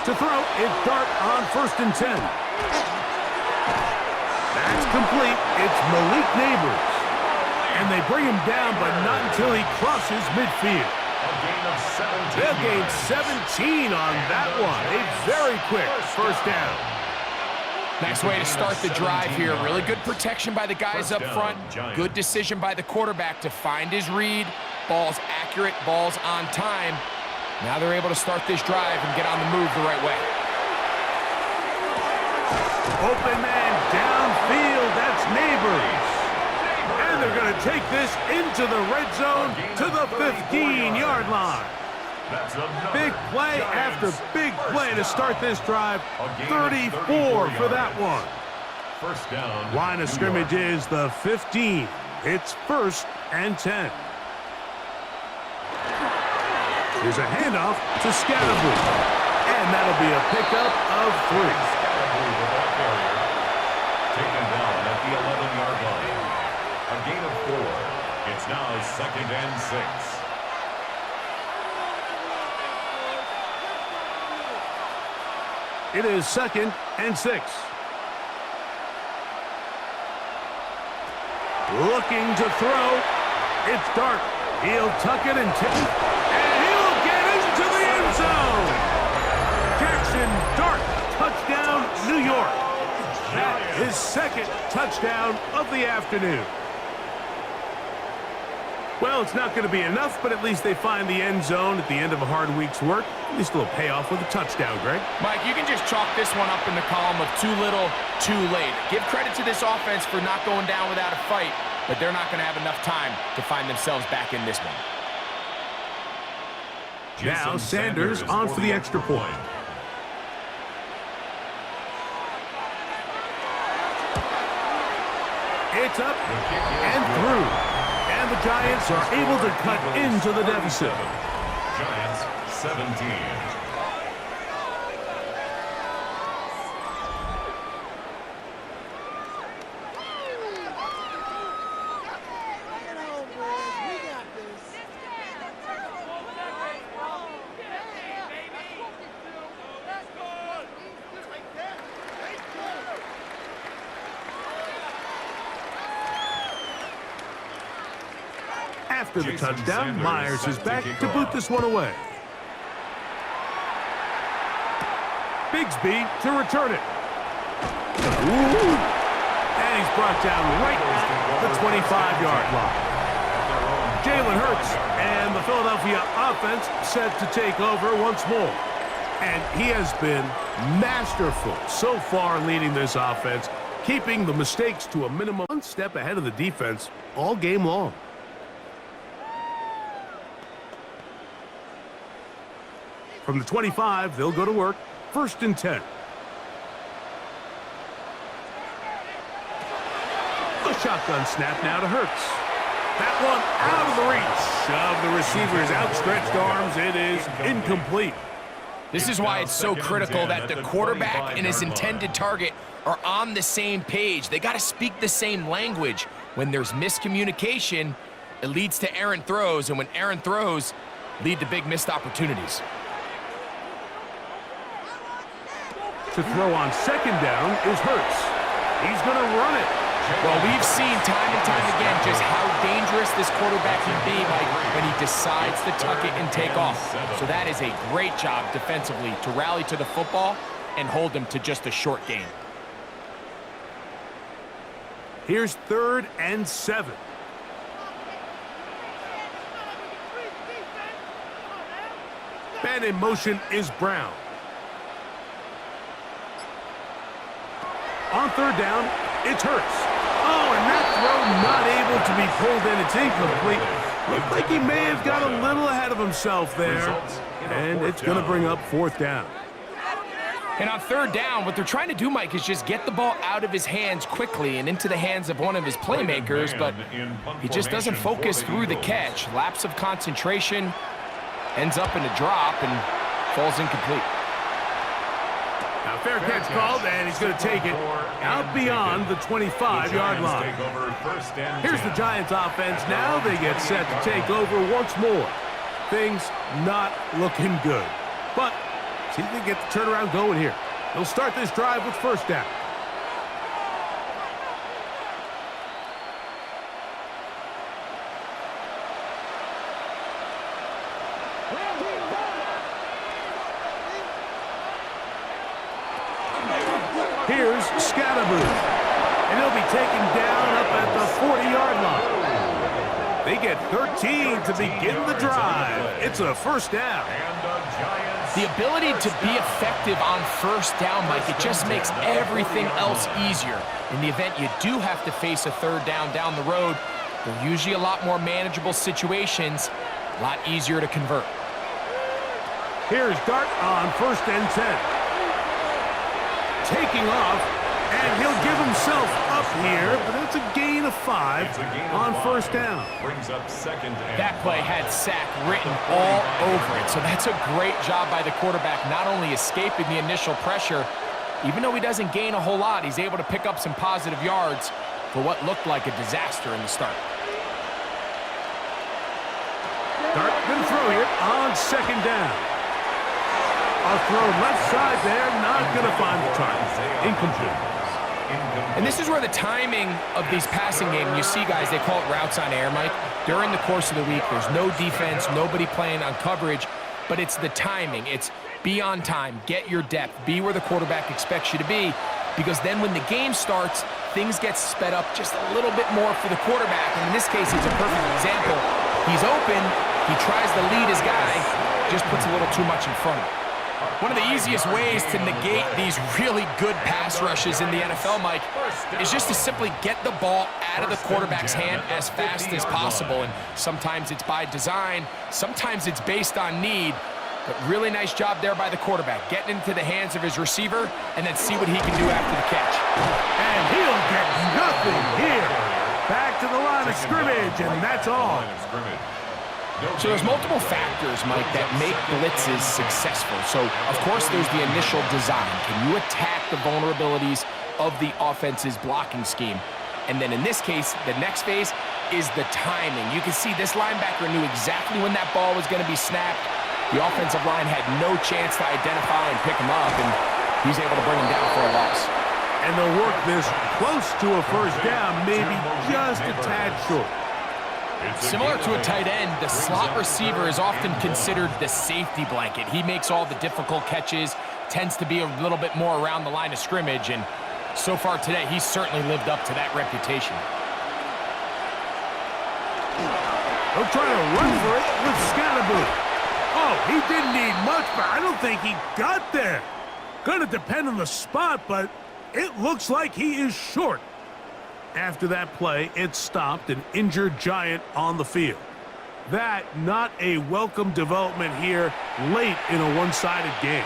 To throw, it's Dart on first and 10. That's complete. It's Malik Neighbors. And they bring him down, but not until he crosses midfield. They'll gain 17 on that one. A very quick first down. Nice way to start the drive here. Really good protection by the guys up front. Good decision by the quarterback to find his read. Ball's accurate, ball's on time. Now they're able to start this drive and get on the move the right way. Open man downfield. That's Neighbors. And they're going to take this into the red zone to the 15-yard line. Big play after big play to start this drive. 34 for that one. First down. Line of scrimmage is the 15. It's first and 10. Here's a handoff to Scatterboo. And that'll be a pickup of 3. Taken down at the 11-yard line. A gain of 4. It's now second and 6. It is second and 6. Looking to throw. It's Dart. He'll tuck it and tip it. And he'll get into the end zone. Jackson Dart. Touchdown, New York. That is second touchdown of the afternoon. Well, it's not going to be enough, but at least they find the end zone at the end of a hard week's work. At least a little payoff with a touchdown, Greg. Mike, you can just chalk this one up in the column of too little, too late. Give credit to this offense for not going down without a fight, but they're not going to have enough time to find themselves back in this one. Now Sanders on for the extra point. It's up and through. And the Giants are able to cut into the deficit. Giants 17. After the touchdown, Myers is back to boot this one away. Bigsby to return it. Ooh. And he's brought down right at the 25-yard line. Jalen Hurts and the Philadelphia offense set to take over once more. And he has been masterful so far leading this offense, keeping the mistakes to a minimum, one step ahead of the defense all game long. From the 25, they'll go to work. 1st and 10. A shotgun snap now to Hurts. That one out of the reach of the receiver's outstretched arms. It is incomplete. This is why it's so critical that the quarterback and his intended target are on the same page. They got to speak the same language. When there's miscommunication, it leads to errant throws, and when errant throws lead to big missed opportunities. To throw on 2nd down is Hurts. He's going to run it. Well, we've seen time and time again just how dangerous this quarterback can be, Mike, when he decides to tuck it and take off. So that is a great job defensively to rally to the football and hold him to just a short gain. Here's 3rd and 7. Man in motion is Brown. On 3rd down, it's Hurts. Oh, and that throw not able to be pulled in. It's incomplete. Looked like he may have got a little ahead of himself there. And it's going to bring up 4th down. And on 3rd down, what they're trying to do, Mike, is just get the ball out of his hands quickly and into the hands of one of his playmakers, but he just doesn't focus through the catch. Lapse of concentration, ends up in a drop, and falls incomplete. Now, fair catch called, and he's going to take it out beyond the 25-yard line. Here's the Giants offense. Now they get set to take over once more. Things not looking good. But see if they get the turnaround going here. They'll start this drive with 1st down. Here's Scatterboo, and he'll be taken down up at the 40-yard line. They get 13 to begin the drive. It's a 1st down. The ability to be effective on 1st down, Mike, it just makes everything else easier. In the event you do have to face a 3rd down the road, they're usually a lot more manageable situations, a lot easier to convert. Here's Dart on 1st and 10. Taking off, and he'll give himself up here, but that's a gain of 5 on 1st down. Brings up 2nd and That play had sack written all over it, so that's a great job by the quarterback, not only escaping the initial pressure, even though he doesn't gain a whole lot, he's able to pick up some positive yards for what looked like a disaster in the start. Dart going to throw here on 2nd down. A throw left side there, not going to find the target. Incomplete. And this is where the timing of these passing games, you see guys, they call it routes on air, Mike. During the course of the week, there's no defense, nobody playing on coverage, but it's the timing. It's be on time, get your depth, be where the quarterback expects you to be, because then when the game starts, things get sped up just a little bit more for the quarterback. And in this case, it's a perfect example. He's open. He tries to lead his guy. Just puts a little too much in front of him. One of the easiest ways to negate these really good pass rushes in the NFL, Mike, is just to simply get the ball out of the quarterback's hand as fast as possible. And sometimes it's by design, sometimes it's based on need. But really nice job there by the quarterback, getting into the hands of his receiver and then see what he can do after the catch. And he'll get nothing here. Back to the line of scrimmage, and that's all. So there's multiple factors, Mike, that make blitzes successful. So, of course, there's the initial design. Can you attack the vulnerabilities of the offense's blocking scheme? And then in this case, the next phase is the timing. You can see this linebacker knew exactly when that ball was going to be snapped. The offensive line had no chance to identify and pick him up, and he's able to bring him down for a loss. And they'll work this close to a first down, maybe just a tad short. Similar to a tight end, the slot receiver is often considered the safety blanket. He makes all the difficult catches, tends to be a little bit more around the line of scrimmage, and so far today, he's certainly lived up to that reputation. They'll try to run for it with Scatterboo. Oh, he didn't need much, but I don't think he got there. Gonna depend on the spot, but it looks like he is short. After that play, it stopped an injured Giant on the field. That not a welcome development here late in a one-sided game.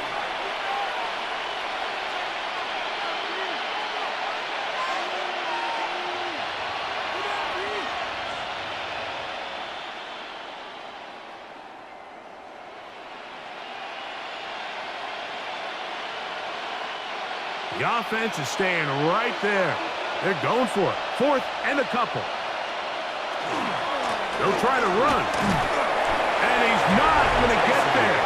The offense is staying right there. They're going for it. Fourth and a couple. They'll try to run. And he's not going to get there.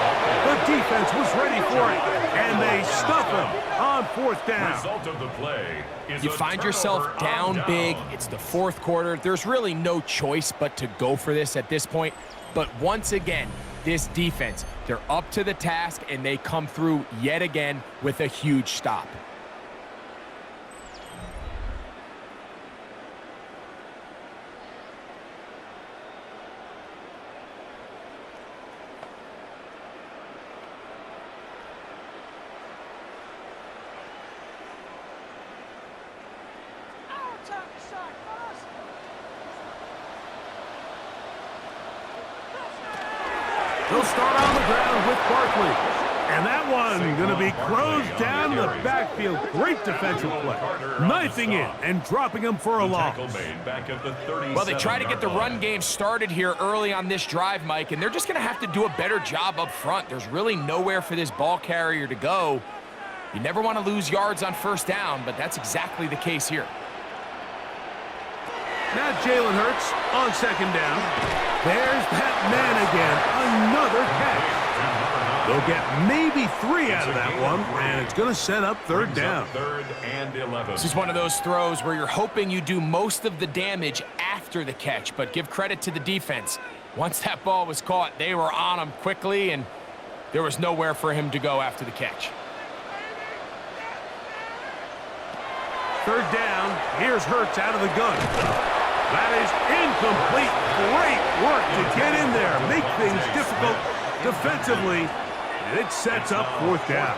The defense was ready for it. And they stuff him on fourth down. Result of the play is you find yourself down big. It's the fourth quarter. There's really no choice but to go for this at this point. But once again, this defense, they're up to the task, and they come through yet again with a huge stop. They'll start on the ground with Barkley. And that one going to be closed down the backfield. Great defensive play. Knifing in and dropping him for a loss. Well, they try to get the run game started here early on this drive, Mike, and they're just going to have to do a better job up front. There's really nowhere for this ball carrier to go. You never want to lose yards on first down, but that's exactly the case here. Now Jalen Hurts on second down. There's that man again. Another catch. They'll get maybe 3 out of that one, and it's going to set up third down. Third and 11. This is one of those throws where you're hoping you do most of the damage after the catch, but give credit to the defense. Once that ball was caught, they were on him quickly, and there was nowhere for him to go after the catch. Third down. Here's Hurts out of the gun. That is incomplete. Great work to get in there, make things difficult defensively, and it sets up fourth down.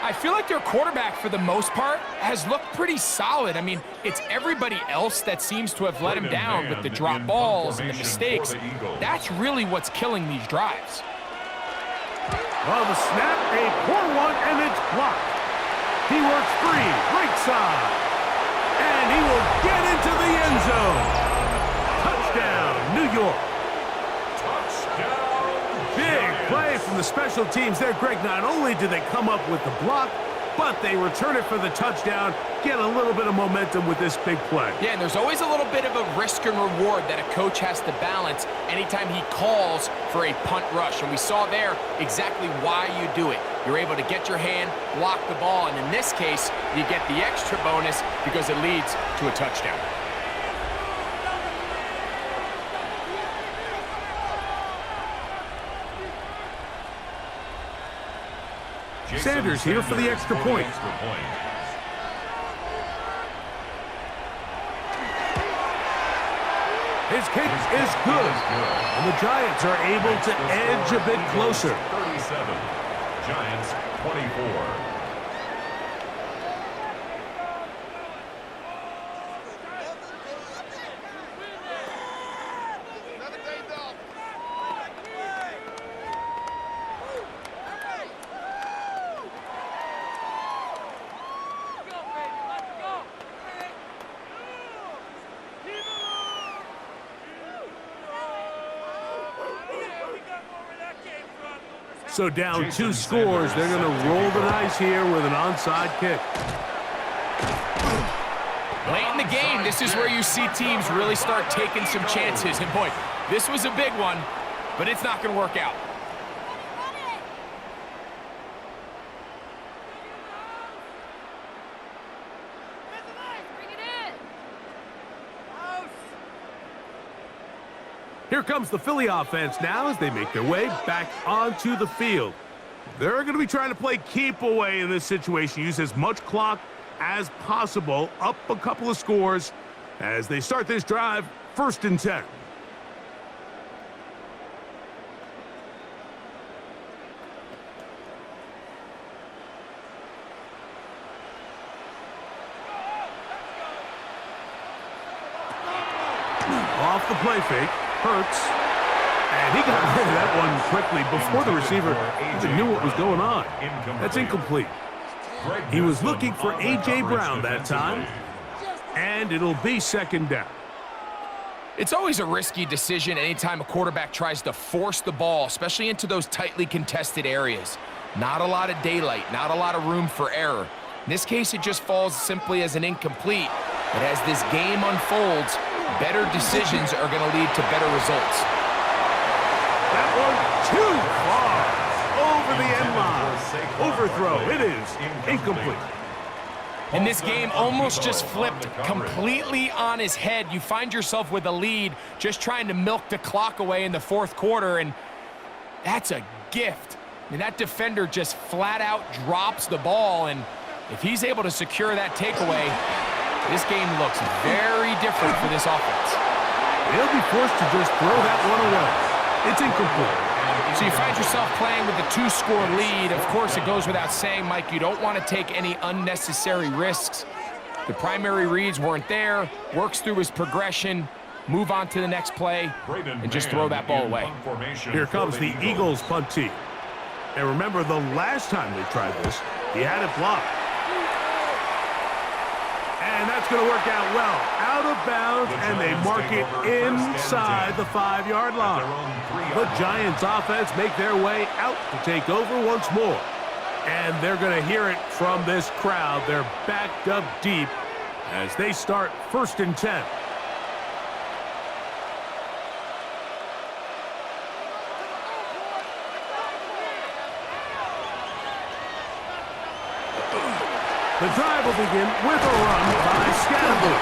I feel like their quarterback, for the most part, has looked pretty solid. I mean, it's everybody else that seems to have let him down with the drop balls and the mistakes. That's really what's killing these drives. Well, the snap, a poor one, and it's blocked. He works free, right side. And he will get into the end zone. Touchdown, New York. Touchdown. Big play from the special teams there, Greg. Not only did they come up with the block, but they return it for the touchdown, get a little bit of momentum with this big play. Yeah, and there's always a little bit of a risk and reward that a coach has to balance anytime he calls for a punt rush. And we saw there exactly why you do it. You're able to get your hand, block the ball, and in this case, you get the extra bonus because it leads to a touchdown. Sanders here for the extra point. His kick is good. And the Giants are able to edge a bit closer. 37. Giants 24. So down 2 scores, they're going to roll the dice here with an onside kick. Late in the game, this is where you see teams really start taking some chances. And boy, this was a big one, but it's not going to work out. Here comes the Philly offense now as they make their way back onto the field. They're going to be trying to play keep away in this situation. Use as much clock as possible, up a couple of scores as they start this drive, 1st and 10. Off the play fake. Hurts. And he got rid of that one quickly before the receiver even knew what was going on. That's incomplete. He was looking for A.J. Brown that time. And it'll be 2nd down. It's always a risky decision anytime a quarterback tries to force the ball, especially into those tightly contested areas. Not a lot of daylight, not a lot of room for error. In this case, it just falls simply as an incomplete. But as this game unfolds, better decisions are going to lead to better results. That one too far over the end line. Overthrow. It is incomplete. And this game almost just flipped completely on his head. You find yourself with a lead, just trying to milk the clock away in the 4th quarter, and that's a gift. I mean, that defender just flat out drops the ball, and if he's able to secure that takeaway, this game looks very different for this offense. They'll be forced to just throw that one away. It's incomplete. So you find yourself playing with a 2-score lead. Of course, it goes without saying, Mike, you don't want to take any unnecessary risks. The primary reads weren't there. Works through his progression, move on to the next play, and just throw that ball away. Here comes the Eagles punt team. And remember, the last time they tried this, he had it blocked. And that's going to work out well. Out of bounds, and they mark it inside the 5-yard line. The Giants offense make their way out to take over once more. And they're going to hear it from this crowd. They're backed up deep as they start 1st and 10. The drive will begin with a run by Scatterboot.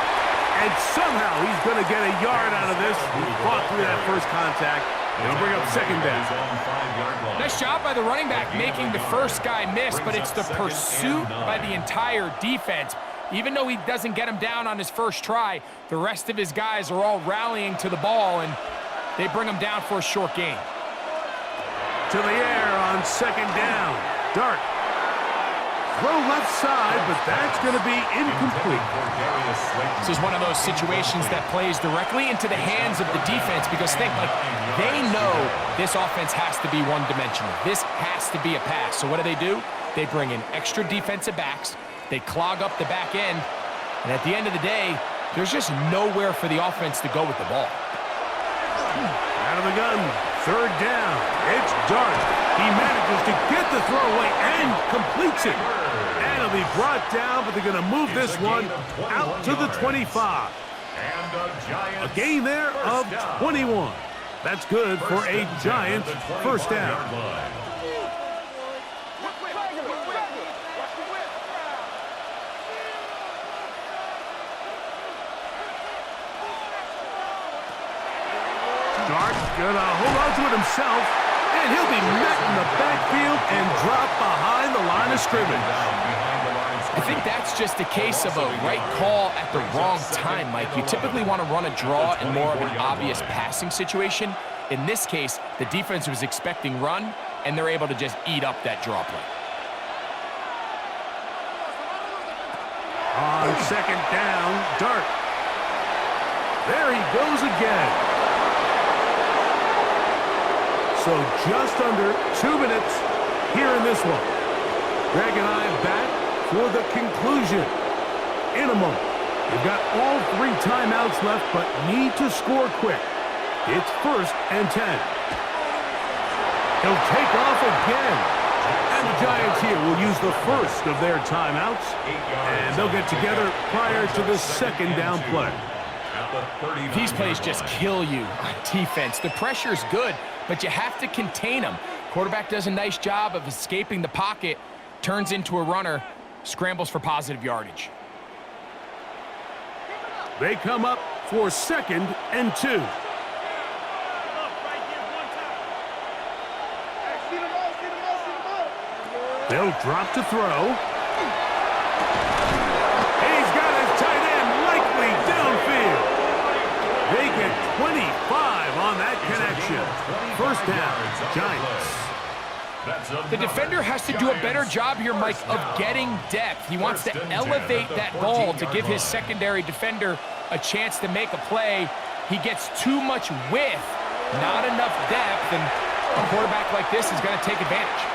And somehow he's going to get a yard out of this. He fought through that first contact. It'll bring up 2nd down. Nice job by the running back making the first guy miss, but it's the pursuit by the entire defense. Even though he doesn't get him down on his first try, the rest of his guys are all rallying to the ball, and they bring him down for a short gain. To the air on 2nd down. Dart. Throw left side, but that's going to be incomplete. This is one of those situations that plays directly into the hands of the defense because they know this offense has to be one-dimensional. This has to be a pass. So what do? They bring in extra defensive backs. They clog up the back end. And at the end of the day, there's just nowhere for the offense to go with the ball. Out of the gun, 3rd down. It's Dart. He manages to get the throw away and completes it. And it'll be brought down, but they're going to move this one out to the 25. A gain there of 21. That's good for a Giants 1st down. Dart gonna hold on to it himself, and he'll be met in the backfield and dropped behind the line of scrimmage. I think that's just a case of a right call at the wrong time, Mike. You typically want to run a draw in more of an obvious passing situation. In this case, the defense was expecting run, and they're able to just eat up that draw play. On second down, Dart. There he goes again. So just under 2 minutes here in this one. Greg and I back for the conclusion in a moment. We've got all 3 timeouts left, but need to score quick. It's 1st and 10. He'll take off again. And the Giants here will use the first of their timeouts, and they'll get together prior to the second down play. These plays just kill you on defense. The pressure's good, but you have to contain them. Quarterback does a nice job of escaping the pocket, turns into a runner, scrambles for positive yardage. They come up for 2nd and 2. They'll drop to throw. He's got his tight end likely downfield. They get 25 on that connection. 1st down, Giants. The defender has to do a better job here, Mike, of getting depth. He wants to elevate that ball to give his secondary defender a chance to make a play. He gets too much width, not enough depth, and a quarterback like this is going to take advantage.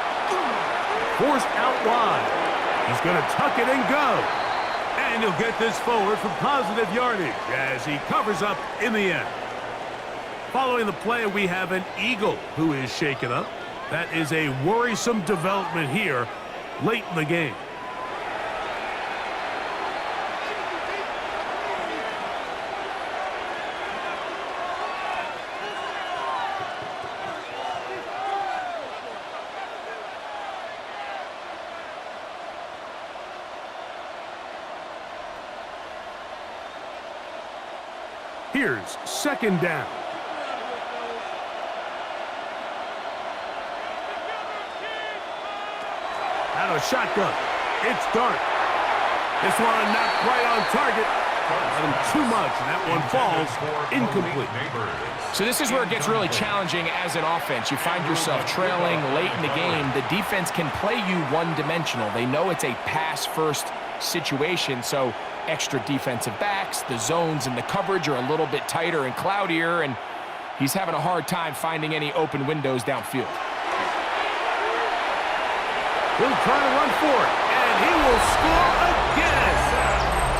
Forced out wide. He's going to tuck it and go. And he'll get this forward for positive yardage as he covers up in the end. Following the play, we have an Eagle who is shaken up. That is a worrisome development here late in the game. Here's 2nd down. Out of shotgun. It's Dart. This one not quite on target. Too much, and that one falls incomplete. So this is where it gets really challenging as an offense. You find yourself trailing late in the game. The defense can play you one-dimensional. They know it's a pass-first situation, so extra defensive backs, the zones and the coverage are a little bit tighter and cloudier, and he's having a hard time finding any open windows downfield. He'll try to run for it, and he will score again.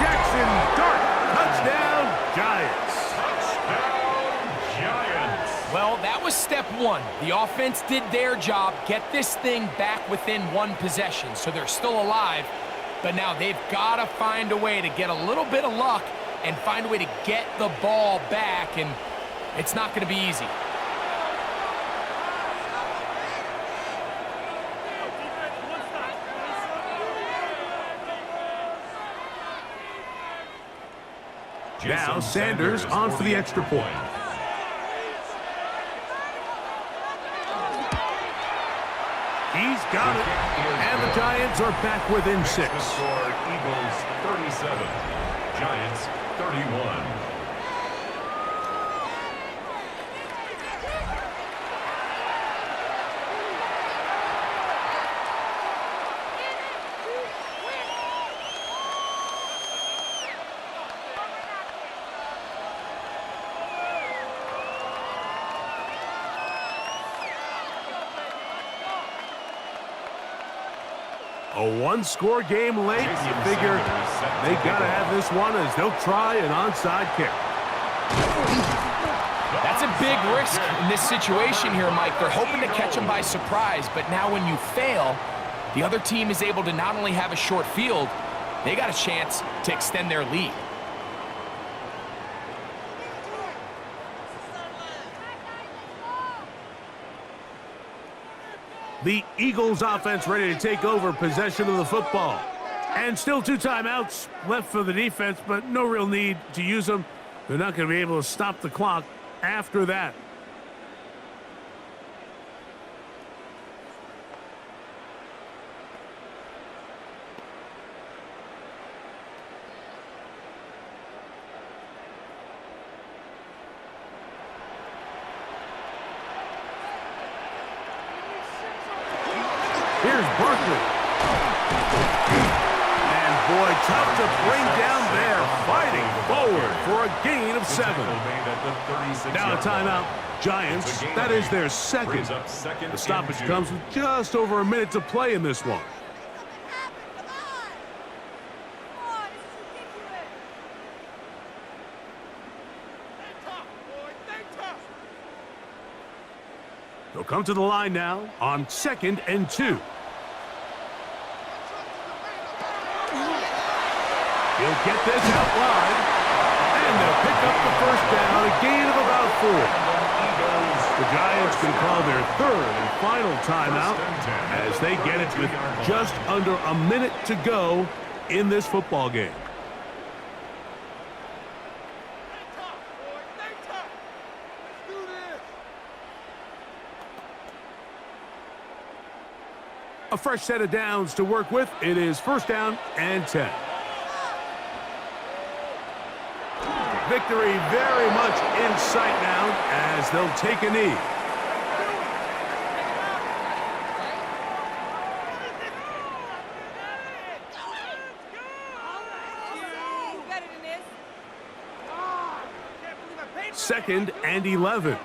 Jackson Dart, touchdown, Giants. Touchdown, Giants. Well, that was step 1. The offense did their job, get this thing back within 1 possession, so they're still alive. But now they've got to find a way to get a little bit of luck and find a way to get the ball back, and it's not going to be easy. Now Sanders on for the extra point. He's got it. And the Giants are back within 6. The score, Eagles 37, Giants 31. A one-score game late. You figure they got to have this one as they'll try an onside kick. That's a big risk in this situation here, Mike. They're hoping to catch them by surprise, but now when you fail, the other team is able to not only have a short field, they got a chance to extend their lead. The Eagles offense ready to take over possession of the football. And still 2 timeouts left for the defense, but no real need to use them. They're not going to be able to stop the clock after that. Here's Barkley. And boy, tough to bring down there. Fighting forward for a gain of 7. Now a timeout. Giants, that is their second. The stoppage comes with just over a minute to play in this one. They'll come to the line now on 2nd and 2. He'll get this out wide, and they'll pick up the first down, a gain of about 4. The Giants can call their 3rd and final timeout as they get it with just under a minute to go in this football game. A fresh set of downs to work with. It is 1st down and 10. Victory very much in sight now as they'll take a knee. Second and 11.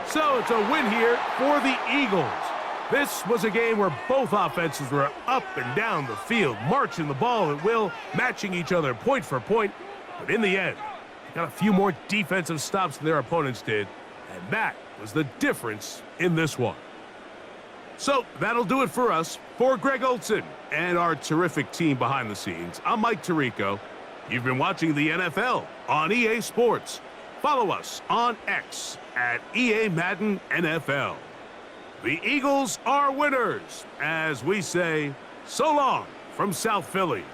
So it's a win here for the Eagles. This was a game where both offenses were up and down the field, marching the ball at will, matching each other point for point. But in the end, they got a few more defensive stops than their opponents did, and that was the difference in this one. So that'll do it for us. For Greg Olson and our terrific team behind the scenes, I'm Mike Tirico. You've been watching the NFL on EA Sports. Follow us on X at EA Madden NFL. The Eagles are winners, as we say, so long from South Philly.